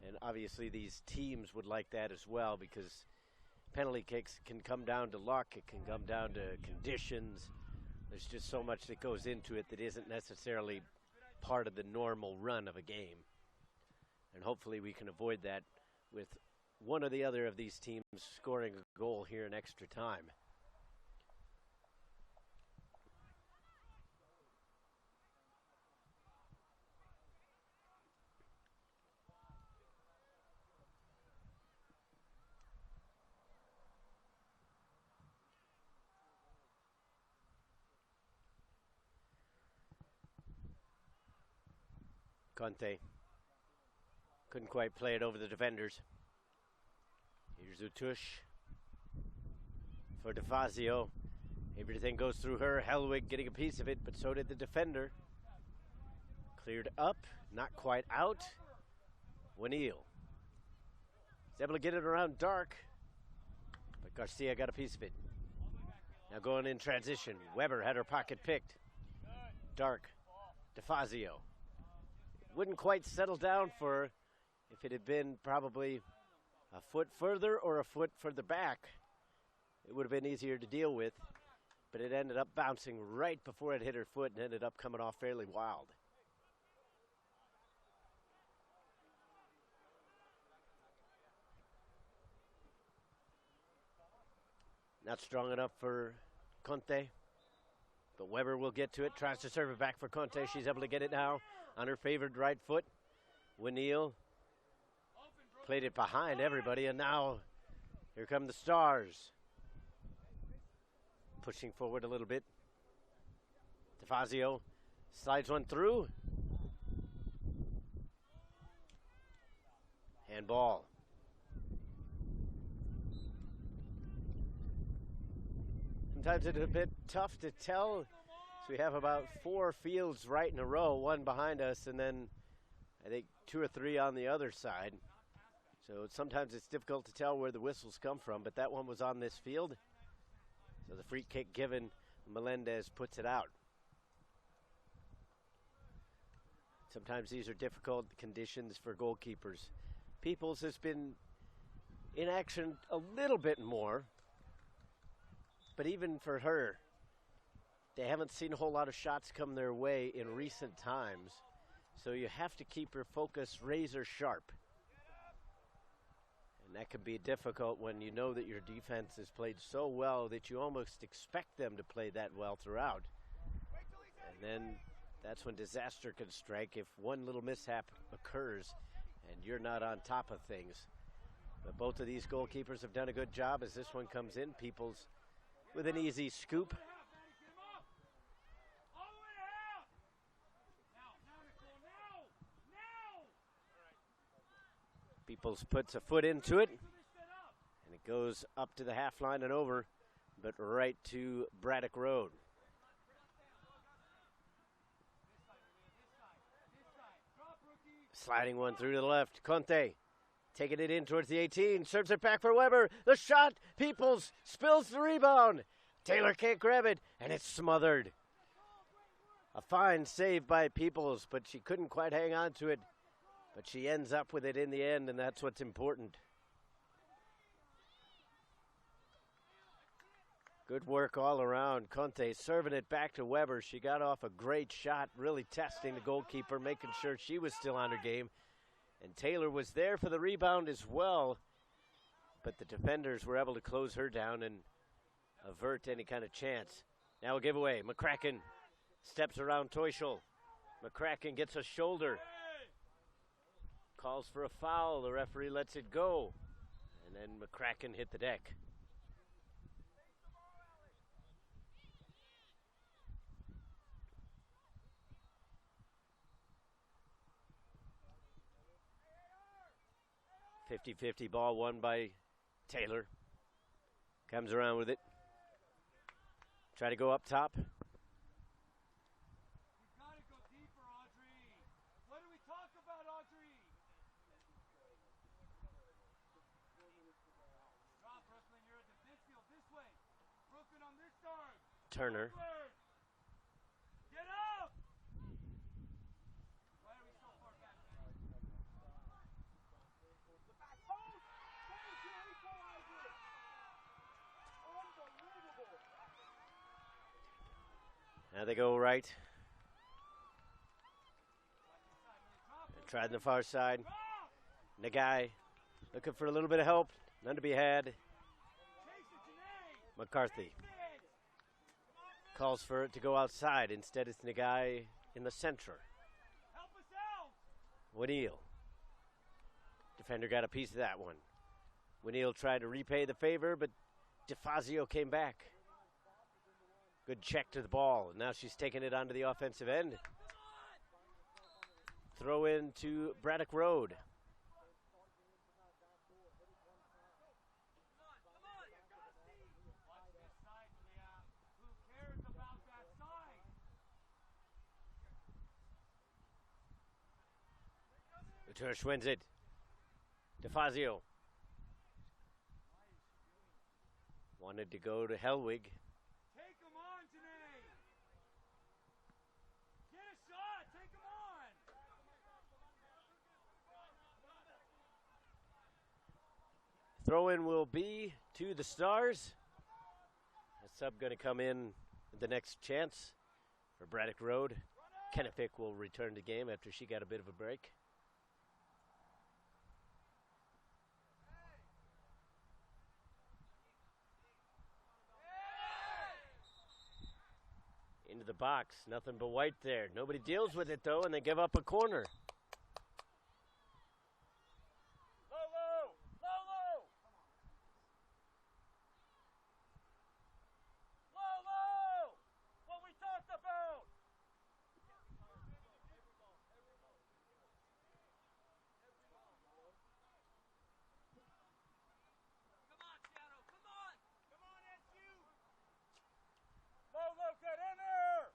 And obviously these teams would like that as well, because penalty kicks can come down to luck. It can come down to conditions. There's just so much that goes into it that isn't necessarily part of the normal run of a game. And hopefully we can avoid that with one or the other of these teams scoring a goal here in extra time. Conte couldn't quite play it over the defenders. Here's Utush for DeFazio. Everything goes through her. Hellwig getting a piece of it, but so did the defender. Cleared up, not quite out. Winneal is able to get it around Dark, but Garcia got a piece of it. Now going in transition. Weber had her pocket picked. Dark, DeFazio. Wouldn't quite settle down for her if it had been probably a foot further or a foot further back. It would have been easier to deal with, but it ended up bouncing right before it hit her foot and ended up coming off fairly wild. Not strong enough for Conte, but Weber will get to it. Tries to serve it back for Conte. She's able to get it now on her favored right foot. Winneal played it behind everybody, and now here come the Stars. Pushing forward a little bit. DeFazio slides one through. Handball. Sometimes it's a bit tough to tell. So we have about 4 fields right in a row, one behind us, and then I think 2 or 3 on the other side. So sometimes it's difficult to tell where the whistles come from, but that one was on this field. So the free kick given, Melendez puts it out. Sometimes these are difficult conditions for goalkeepers. Peoples has been in action a little bit more, but even for her, they haven't seen a whole lot of shots come their way in recent times. So you have to keep your focus razor sharp. And that can be difficult when you know that your defense has played so well that you almost expect them to play that well throughout. And then that's when disaster can strike if one little mishap occurs and you're not on top of things. But both of these goalkeepers have done a good job as this one comes in. Peoples with an easy scoop. Peoples puts a foot into it, and it goes up to the half line and over, but right to Braddock Road. Sliding one through to the left. Conte taking it in towards the 18, serves it back for Weber. The shot, Peoples spills the rebound. Taylor can't grab it, and it's smothered. A fine save by Peoples, but she couldn't quite hang on to it. But she ends up with it in the end, and that's what's important. Good work all around. Conte serving it back to Weber. She got off a great shot, really testing the goalkeeper, making sure she was still on her game. And Taylor was there for the rebound as well, but the defenders were able to close her down and avert any kind of chance. Now a giveaway. McCracken steps around Teuschel. McCracken gets a shoulder. Calls for a foul. The referee lets it go. And then McCracken hit the deck. .50-50 ball won by Taylor. Comes around with it. Try to go up top. You've got to go deeper, Audrey. What do we talk about, Audrey? Drop, Brooklyn. You're at the midfield this way. Brooklyn on this side. Turner. Brooklyn. Get up! Why are we so far back, man? The back post! There's your equalizer! Unbelievable! Now they go right. Tried on the far side. Nagai looking for a little bit of help. None to be had. McCarthy calls for it to go outside. Instead, it's Nagai in the center. Winneal. Defender got a piece of that one. Winneal tried to repay the favor, but DeFazio came back. Good check to the ball. Now she's taking it onto the offensive end. Throw in to Braddock Road. Utursh wins it. DeFazio. Wanted to go to Hellwig. Take him on, Janae. Get a shot. Take him on. Throw-in will be to the Stars. A sub going to come in with the next chance for Braddock Road. Kennefic will return to game after she got a bit of a break. Into the box, nothing but white there. Nobody deals with it though, and they give up a corner. Low. What we talked about. Come on, Shadow. Come on, SU. Low, get in there.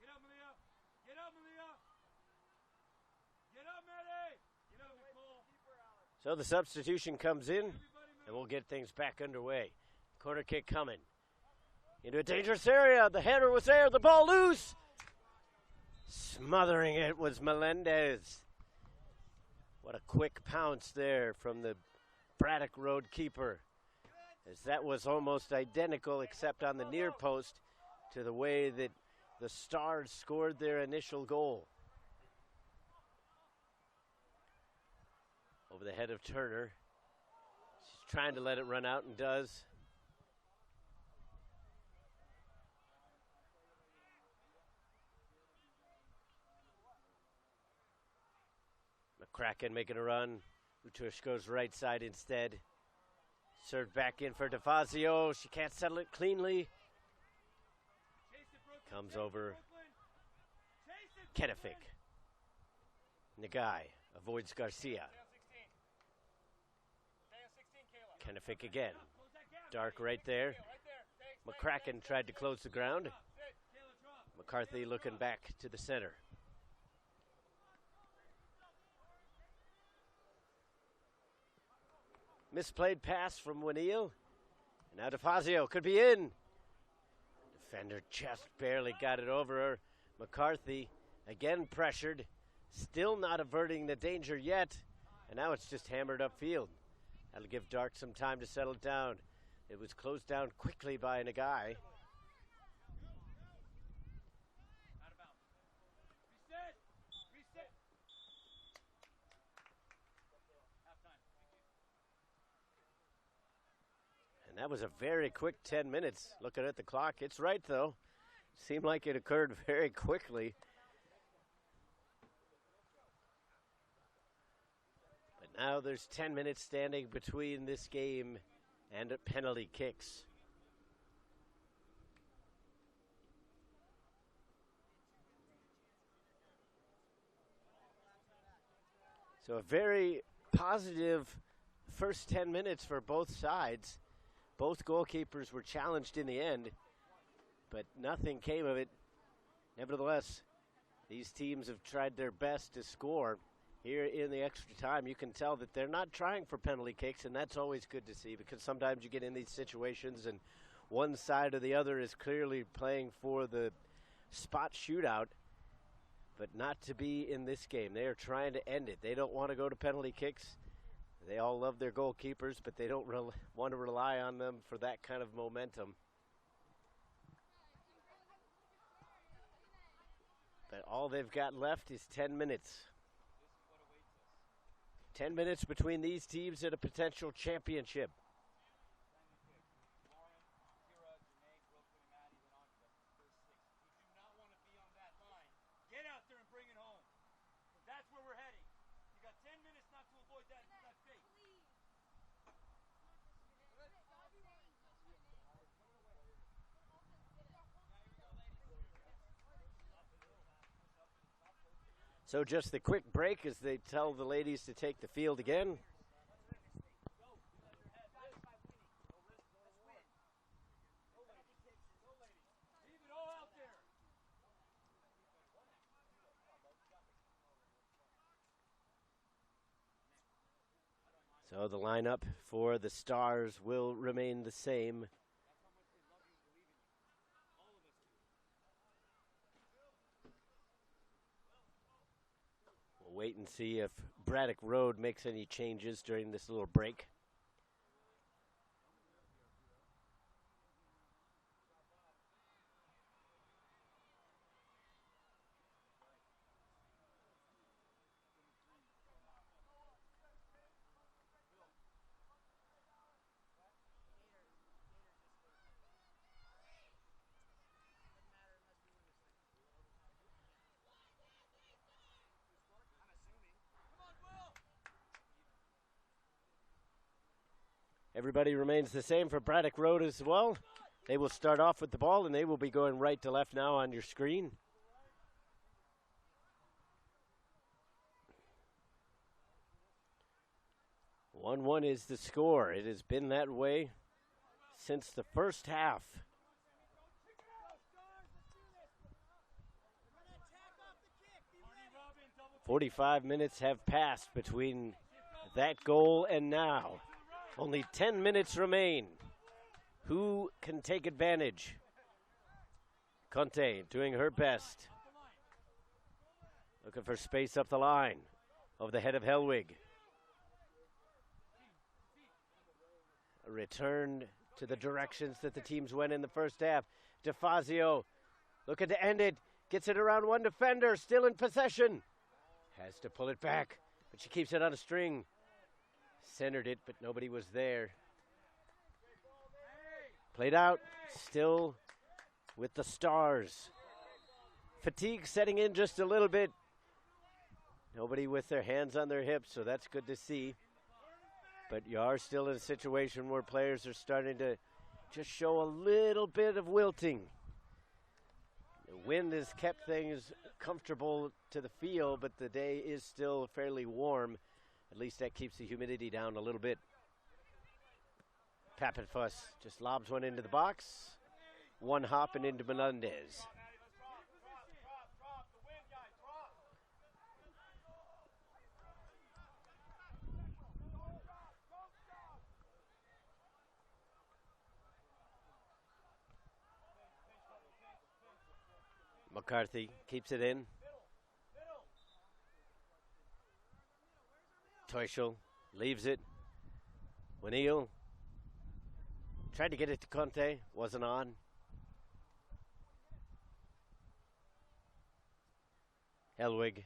Get up, Malia. Get up, Maddie. Get up, Nicole. So the substitution comes in, and we'll get things back underway. Corner kick coming. Into a dangerous area. The header was there. The ball loose. Smothering it was Melendez. What a quick pounce there from the Braddock Road keeper, as that was almost identical except on the near post to the way that the Stars scored their initial goal. Over the head of Turner. She's trying to let it run out and does. McCracken making a run. Utush goes right side instead. Served back in for DeFazio. She can't settle it cleanly. Comes over. Kennefic. Nagai avoids Garcia. Kennefic again. Dark right there. McCracken tried to close the ground. McCarthy looking back to the center. Misplayed pass from Winneal. And now DeFazio could be in. Defender just barely got it over her. McCarthy again pressured. Still not averting the danger yet. And now it's just hammered upfield. That'll give Dark some time to settle down. It was closed down quickly by Nagai. And that was a very quick 10 minutes. Looking at the clock, it's right though. Seemed like it occurred very quickly. But now there's 10 minutes standing between this game and penalty kicks. So a very positive first 10 minutes for both sides. Both goalkeepers were challenged in the end, but nothing came of it. Nevertheless, these teams have tried their best to score. Here in the extra time, you can tell that they're not trying for penalty kicks, and that's always good to see, because sometimes you get in these situations and one side or the other is clearly playing for the spot shootout, but not to be in this game. They are trying to end it. They don't want to go to penalty kicks. They all love their goalkeepers, but they don't want to rely on them for that kind of momentum. But all they've got left is 10 minutes. 10 minutes between these teams and a potential championship. Get out there and bring it home. That's where we're heading. You got 10 minutes not to avoid that fate. So just the quick break as they tell the ladies to take the field again. Leave it all out there. So the lineup for the Stars will remain the same. We'll wait and see if Braddock Road makes any changes during this little break. Everybody remains the same for Braddock Road as well. They will start off with the ball, and they will be going right to left now on your screen. One-one is the score. It has been that way since the first half. 45 minutes have passed between that goal and now. Only 10 minutes remain. Who can take advantage? Conte doing her best. Looking for space up the line. Over the head of Hellwig. A return to the directions that the teams went in the first half. DeFazio looking to end it. Gets it around one defender. Still in possession. Has to pull it back. But she keeps it on a string. Centered it, but nobody was there. Played out, still with the Stars. Fatigue setting in just a little bit. Nobody with their hands on their hips, so that's good to see. But you are still in a situation where players are starting to just show a little bit of wilting. The wind has kept things comfortable to the field, but the day is still fairly warm. At least that keeps the humidity down a little bit. Pappenfuss just lobs one into the box. One hop and into Melendez. McCarthy keeps it in. Teuschel leaves it. O'Neill tried to get it to Conte, wasn't on. Hellwig.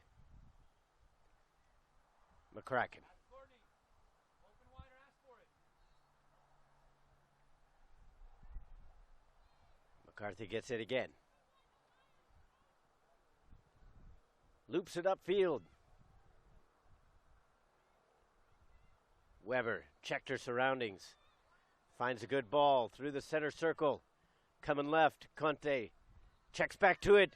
McCracken. McCarthy gets it again. Loops it upfield. Weber checked her surroundings. Finds a good ball through the center circle. Coming left, Conte checks back to it.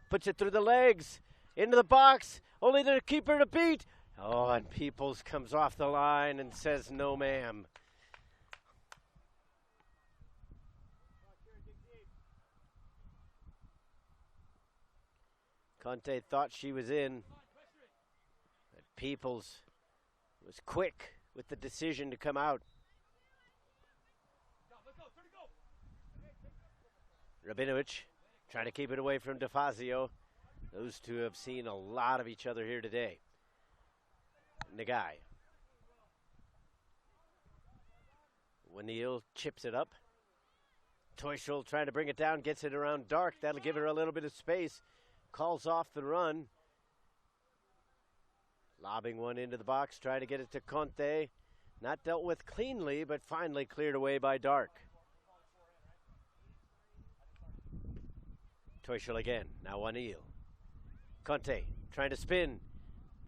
Puts it through the legs. Into the box. Only the keeper to beat. Oh, and Peoples comes off the line and says, no, ma'am. Conte thought she was in. But Peoples was quick with the decision to come out. Rabinowicz trying to keep it away from DeFazio. Those two have seen a lot of each other here today. Nagai. O'Neill chips it up. Teuschel trying to bring it down, gets it around Dark. That'll give her a little bit of space. Calls off the run. Lobbing one into the box, trying to get it to Conte. Not dealt with cleanly, but finally cleared away by Dark. Teuschel again, now O'Neill. Conte trying to spin.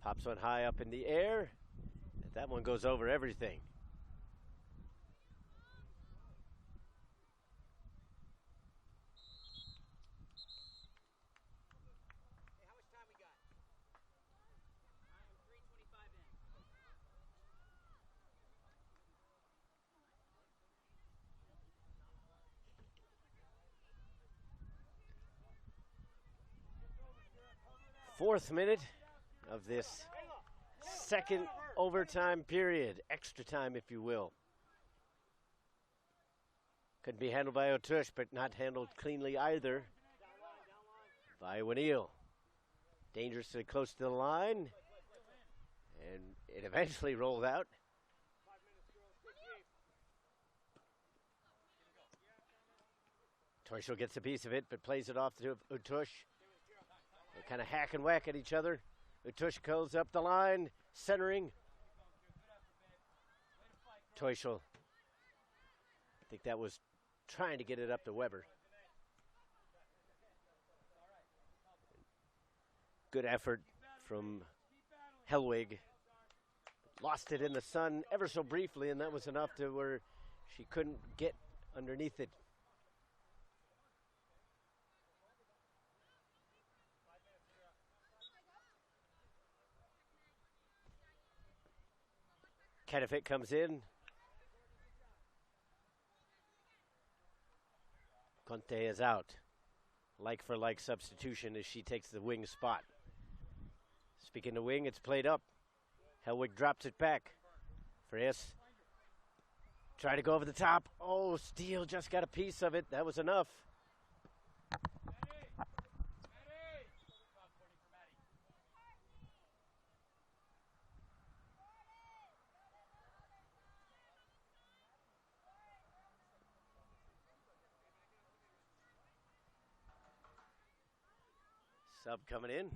Pops one high up in the air. And that one goes over everything. Fourth minute of this second overtime period, extra time if you will. Couldn't be handled by O'Tush, but not handled cleanly either by O'Neill. Dangerously close to the line, and it eventually rolled out. Toyshel gets a piece of it, but plays it off to O'Tush. They kind of hack and whack at each other. O'Tush goes up the line, centering. Toyshel, I think that was trying to get it up to Weber. Good effort from Hellwig. Lost it in the sun ever so briefly, and that was enough to where she couldn't get underneath it. Kennefic comes in. Conte is out. Like for like substitution as she takes the wing spot. Speaking of wing, it's played up. Hellwig drops it back. Frias try to go over the top. Oh, Steele just got a piece of it. That was enough. Sub coming in.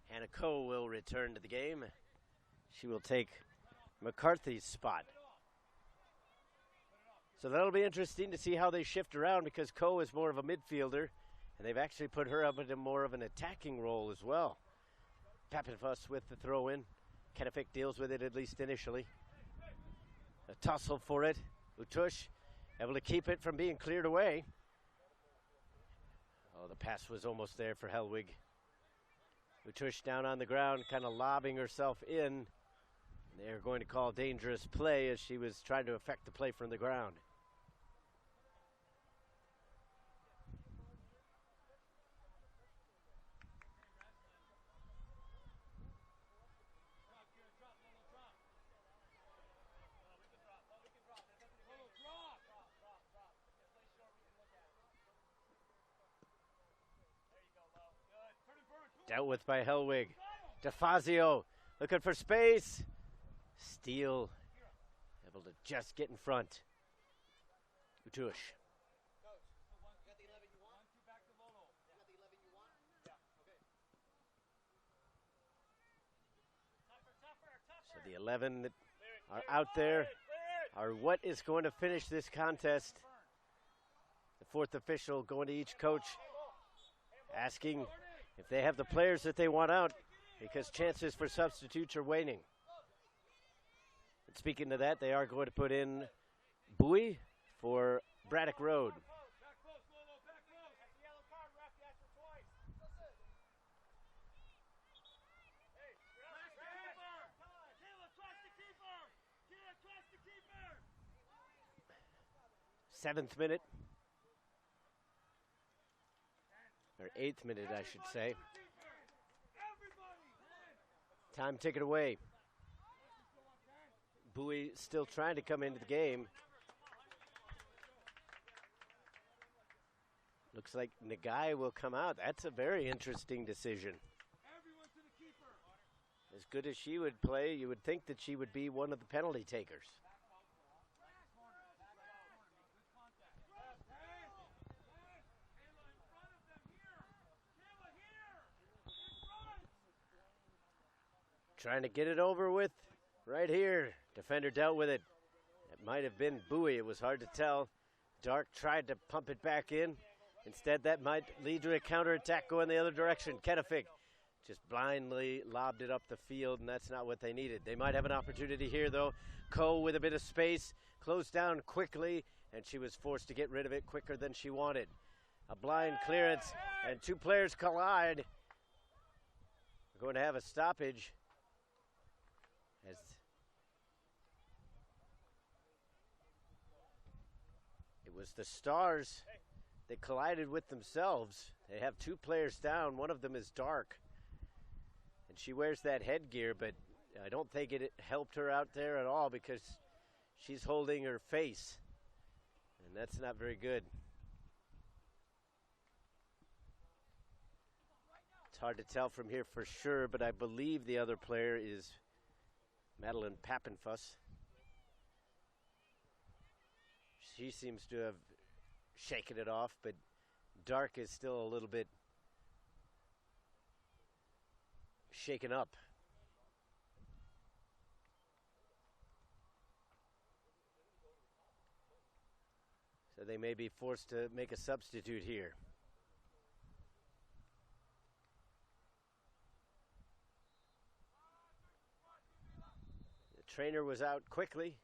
Hannah Coe will return to the game. She will take McCarthy's spot. So that'll be interesting to see how they shift around, because Coe is more of a midfielder, and they've actually put her up into more of an attacking role as well. Pappenfuss with the throw in. Kennefic deals with it at least initially. A tussle for it. O'Tush able to keep it from being cleared away. Oh, the pass was almost there for Hellwig. O'Tush down on the ground, kind of lobbing herself in. They're going to call dangerous play as she was trying to affect the play from the ground. Dealt with by Hellwig. DeFazio looking for space. Steele able to just get in front. O'Tush. So the 11 that are out there are what is going to finish this contest. The fourth official going to each coach, asking if they have the players that they want out, because chances for substitutes are waning. And speaking of that, they are going to put in Bowie for Braddock Road. Seventh minute. Or 8th minute, I should say. Time ticket away. Bowie still trying to come into the game. Looks like Nagai will come out. That's a very interesting decision. As good as she would play, you would think that she would be one of the penalty takers. Trying to get it over with right here. Defender dealt with it. It might have been Bowie. It was hard to tell. Dark tried to pump it back in. Instead, that might lead to a counterattack going the other direction. Kennefic just blindly lobbed it up the field, and that's not what they needed. They might have an opportunity here, though. Coe with a bit of space, closed down quickly, and she was forced to get rid of it quicker than she wanted. A blind clearance, and two players collide. We're going to have a stoppage. As it was the Stars that collided with themselves. They have two players down. One of them is Dark. And she wears that headgear, but I don't think it helped her out there at all because she's holding her face, and that's not very good. It's hard to tell from here for sure, but I believe the other player is Madeline Pappenfuss. She seems to have shaken it off, but Dark is still a little bit shaken up. So they may be forced to make a substitute here. The trainer was out quickly,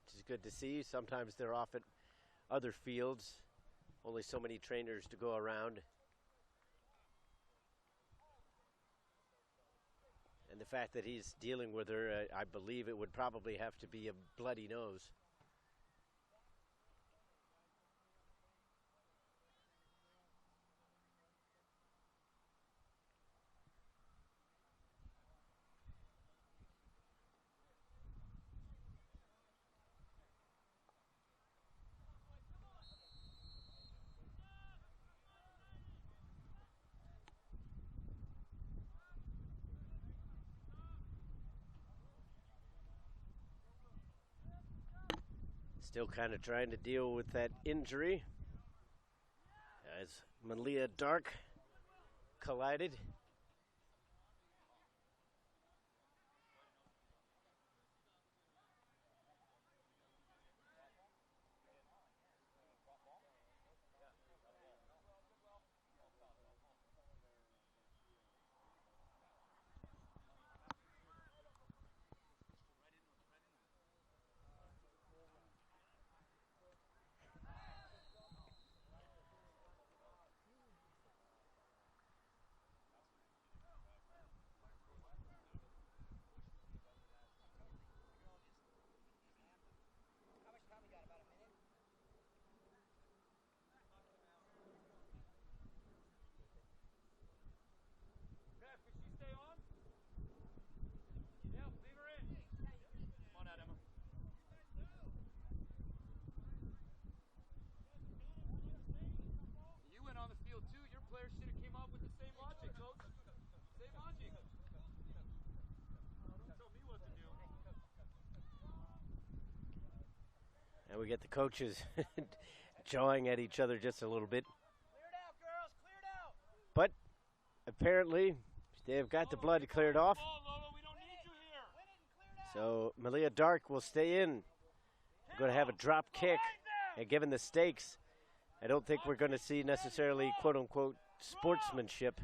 which is good to see. Sometimes they're off at other fields. Only so many trainers to go around. And the fact that he's dealing with her, I believe it would probably have to be a bloody nose. Still kind of trying to deal with that injury as Malia Dark collided. And we get the coaches jawing at each other just a little bit. Cleared out, girls, cleared out. But apparently they've got the blood cleared off. We don't need you here. So Malia Dark will stay in. We're going to have a drop kick. And given the stakes, I don't think we're going to see necessarily quote-unquote sportsmanship.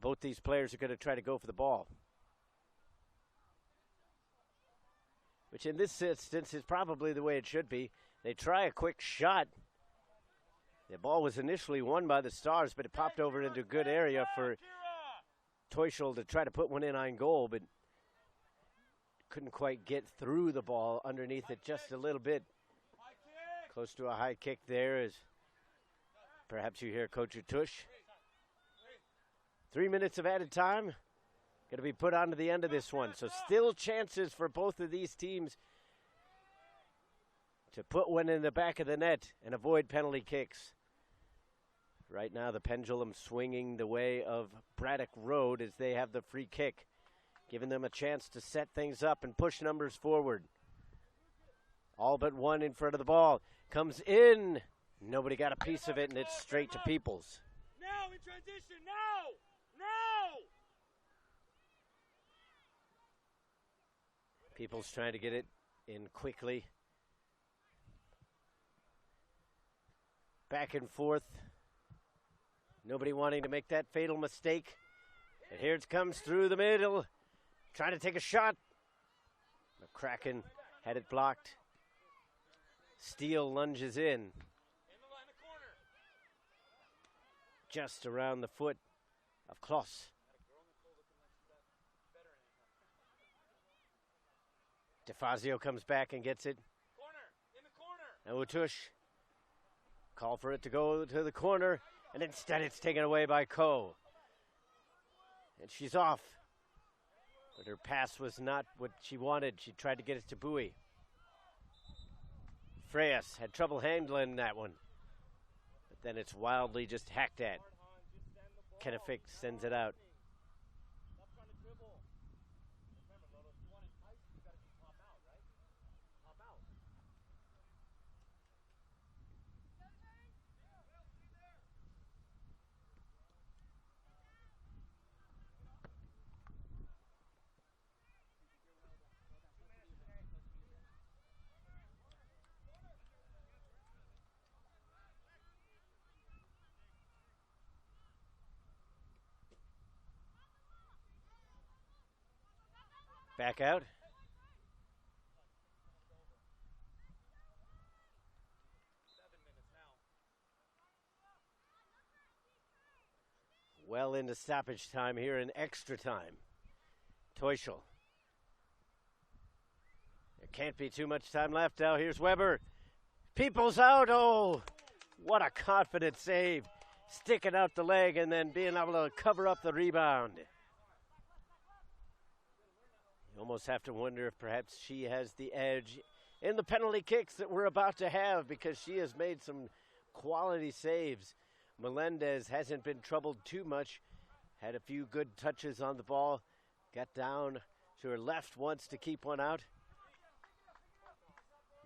Both these players are going to try to go for the ball, which in this instance is probably the way it should be. They try a quick shot. The ball was initially won by the Stars, but it popped over into a good area for Teuschel to try to put one in on goal, but couldn't quite get through the ball underneath it just a little bit. Close to a high kick there, as perhaps you hear Coach Tush. 3 minutes of added time going to be put on to the end of this one. So still chances for both of these teams to put one in the back of the net and avoid penalty kicks. Right now the pendulum swinging the way of Braddock Road as they have the free kick, giving them a chance to set things up and push numbers forward. All but one in front of the ball. Comes in. Nobody got a piece of it, and it's straight to Peoples. Now in transition, now! Now! Peoples trying to get it in quickly. Back and forth. Nobody wanting to make that fatal mistake. And here it comes through the middle. Trying to take a shot. McCracken had it blocked. Steele lunges in. Just around the foot of Kloss. DeFazio comes back and gets it. And Utush call for it to go to the corner, and instead it's taken away by Coe. And she's off. But her pass was not what she wanted. She tried to get it to Bowie. Freyas had trouble handling that one. But then it's wildly just hacked at. Kennefic sends it out. Back out. Well into stoppage time here in extra time. Teuschel. There can't be too much time left now. Here's Weber. People's out. Oh, what a confident save. Sticking out the leg and then being able to cover up the rebound. You almost have to wonder if perhaps she has the edge in the penalty kicks that we're about to have, because she has made some quality saves. Melendez hasn't been troubled too much. Had a few good touches on the ball. Got down to her left once to keep one out.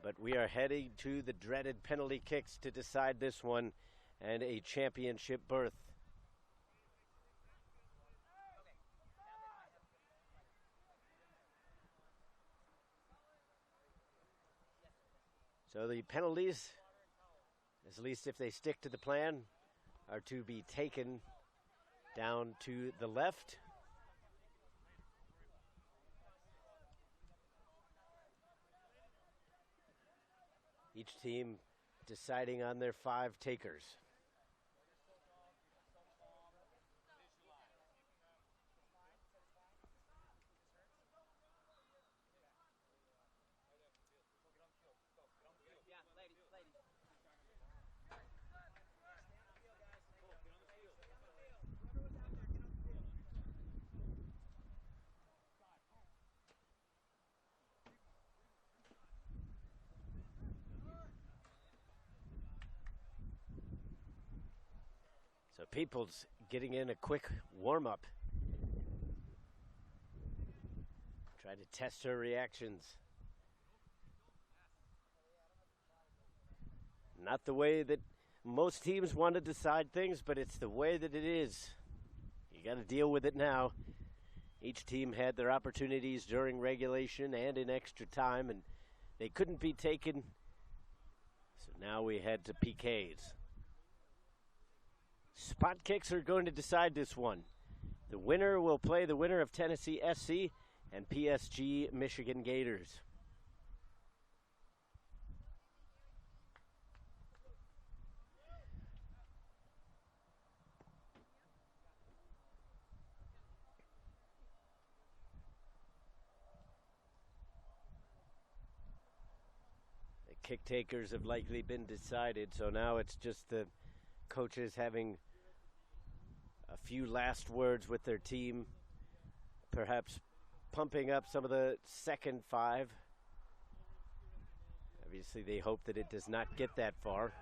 But we are heading to the dreaded penalty kicks to decide this one and a championship berth. So the penalties, at least if they stick to the plan, are to be taken down to the left. Each team deciding on their 5 takers. So Peoples getting in a quick warm-up. Try to test her reactions. Not the way that most teams want to decide things, but it's the way that it is. You got to deal with it now. Each team had their opportunities during regulation and in extra time, and they couldn't be taken. So now we head to PKs. Spot kicks are going to decide this one. The winner will play the winner of Tennessee SC and PSG Michigan Gators. The kick takers have likely been decided, so now it's just the coaches having a few last words with their team, perhaps pumping up some of the second 5. Obviously, they hope that it does not get that far.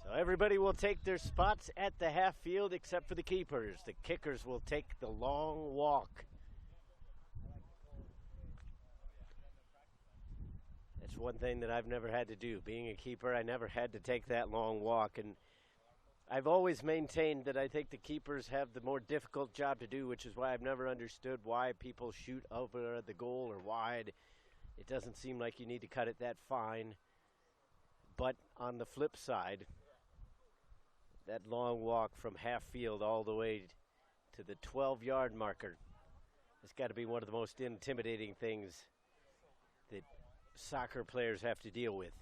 So everybody will take their spots at the half field except for the keepers. The kickers will take the long walk. That's That's one thing that I've never had to do. Being a keeper, I never had to take that long walk. And I've always maintained that I think the keepers have the more difficult job to do, which is why I've never understood why people shoot over the goal or wide. It doesn't seem like you need to cut it that fine. But on the flip side, that long walk from half field all the way to the 12-yard marker has got to be one of the most intimidating things that soccer players have to deal with.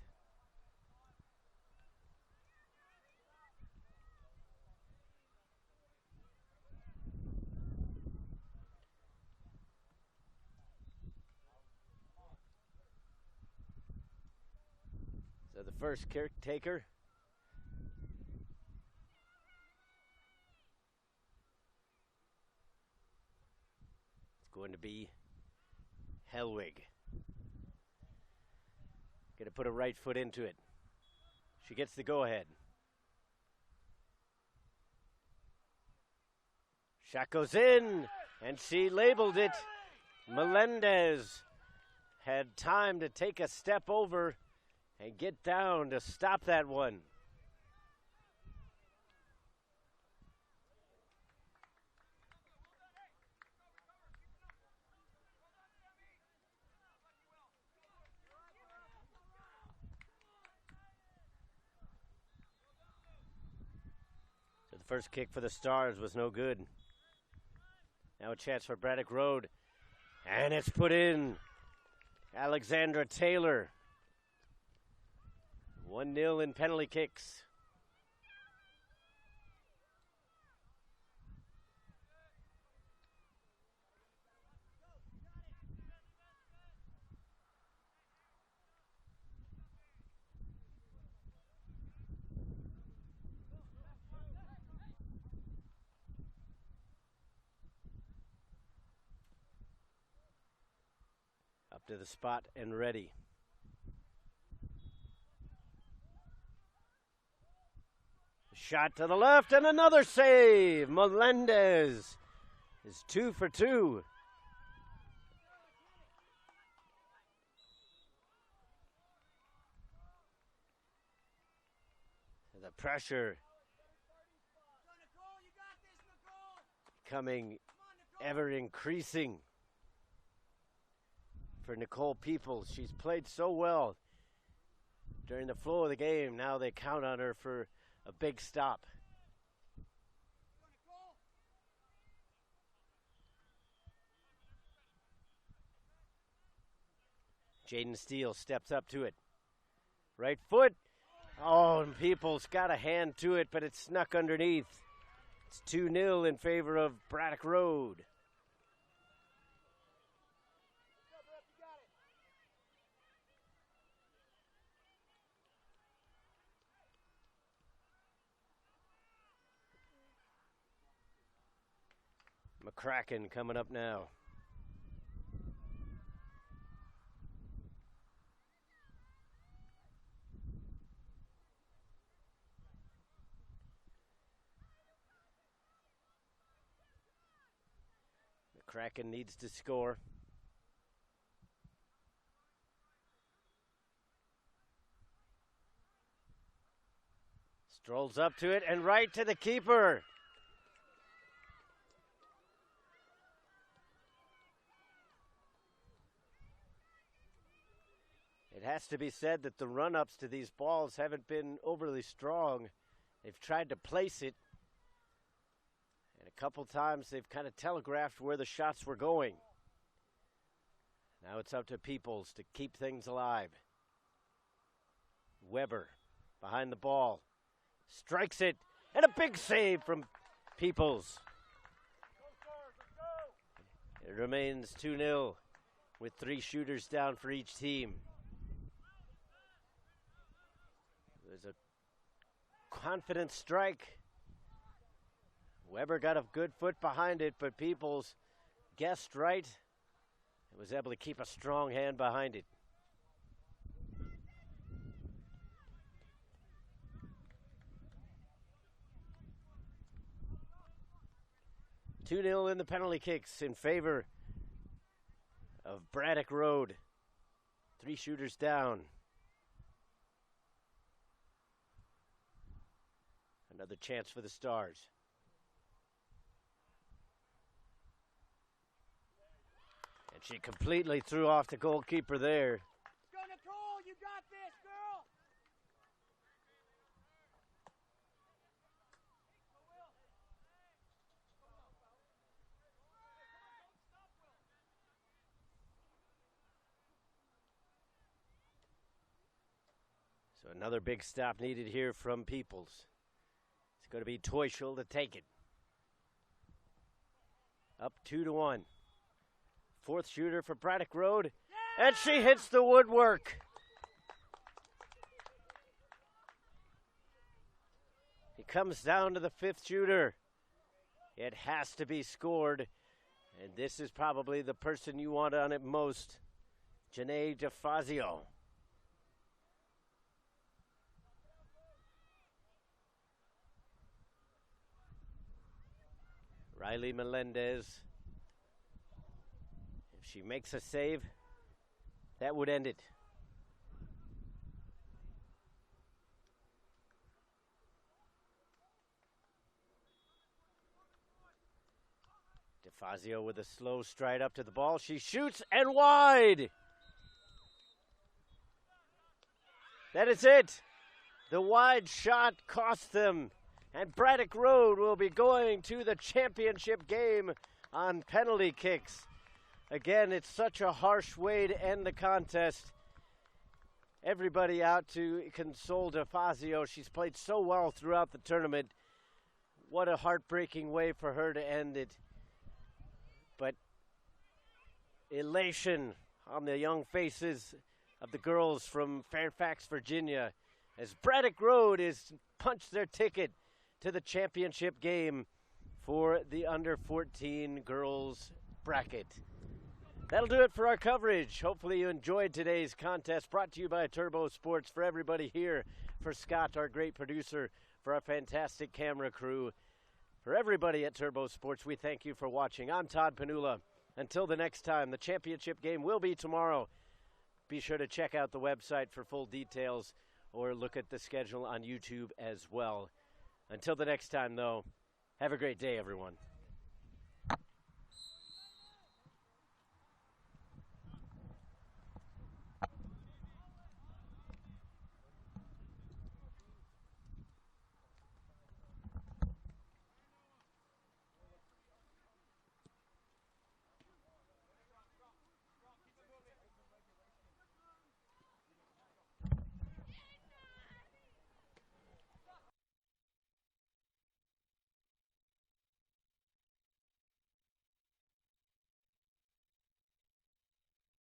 So the first caretaker. It's going to be Helwig. Going to put a right foot into it. She gets the go-ahead. Shot goes in, and she labeled it. Melendez had time to take a step over and get down to stop that one. So the first kick for the Stars was no good. Now a chance for Braddock Road, and it's put in. Alexandra Taylor. 1-0 in penalty kicks. Up to the spot and ready. Shot to the left and another save. Melendez is 2 for 2. The pressure becoming ever increasing for Nicole Peoples. She's played so well during the flow of the game. Now they count on her for a big stop. Jaden Steele steps up to it. Right foot. Oh, and Peoples got a hand to it, but it snuck underneath. It's 2-0 in favor of Braddock Road. McCracken coming up now. McCracken needs to score. Strolls up to it and right to the keeper. It has to be said that the run-ups to these balls haven't been overly strong. They've tried to place it, and a couple times they've kind of telegraphed where the shots were going. Now it's up to Peoples to keep things alive. Weber behind the ball, strikes it, and a big save from Peoples. It remains 2-0 with 3 shooters down for each team. There's a confident strike. Weber got a good foot behind it, but Peoples guessed right and was able to keep a strong hand behind it. (2-0) in the penalty kicks in favor of Braddock Road. 3 shooters down. Another chance for the Stars. And she completely threw off the goalkeeper there. Go, Nicole, you got this, girl. So another big stop needed here from Peoples. It's going to be Teuschel to take it. Up 2-1. 4th shooter for Braddock Road. And she hits the woodwork. He comes down to the 5th shooter. It has to be scored. And this is probably the person you want on it most. Janae DeFazio. Riley Melendez. If she makes a save, that would end it. DeFazio with a slow stride up to the ball. She shoots and wide. That is it. The wide shot cost them. And Braddock Road will be going to the championship game on penalty kicks. Again, it's such a harsh way to end the contest. Everybody out to console DeFazio. She's played so well throughout the tournament. What a heartbreaking way for her to end it. But elation on the young faces of the girls from Fairfax, Virginia, as Braddock Road is punched their ticket to the championship game for the under-14 girls bracket. That'll do it for our coverage. Hopefully you enjoyed today's contest, brought to you by Turbo Sports. For everybody here, for Scott, our great producer, for our fantastic camera crew, for everybody at Turbo Sports, we thank you for watching. I'm Todd Panula. Until the next time, the championship game will be tomorrow. Be sure to check out the website for full details or look at the schedule on YouTube as well. Until the next time, though, have a great day, everyone.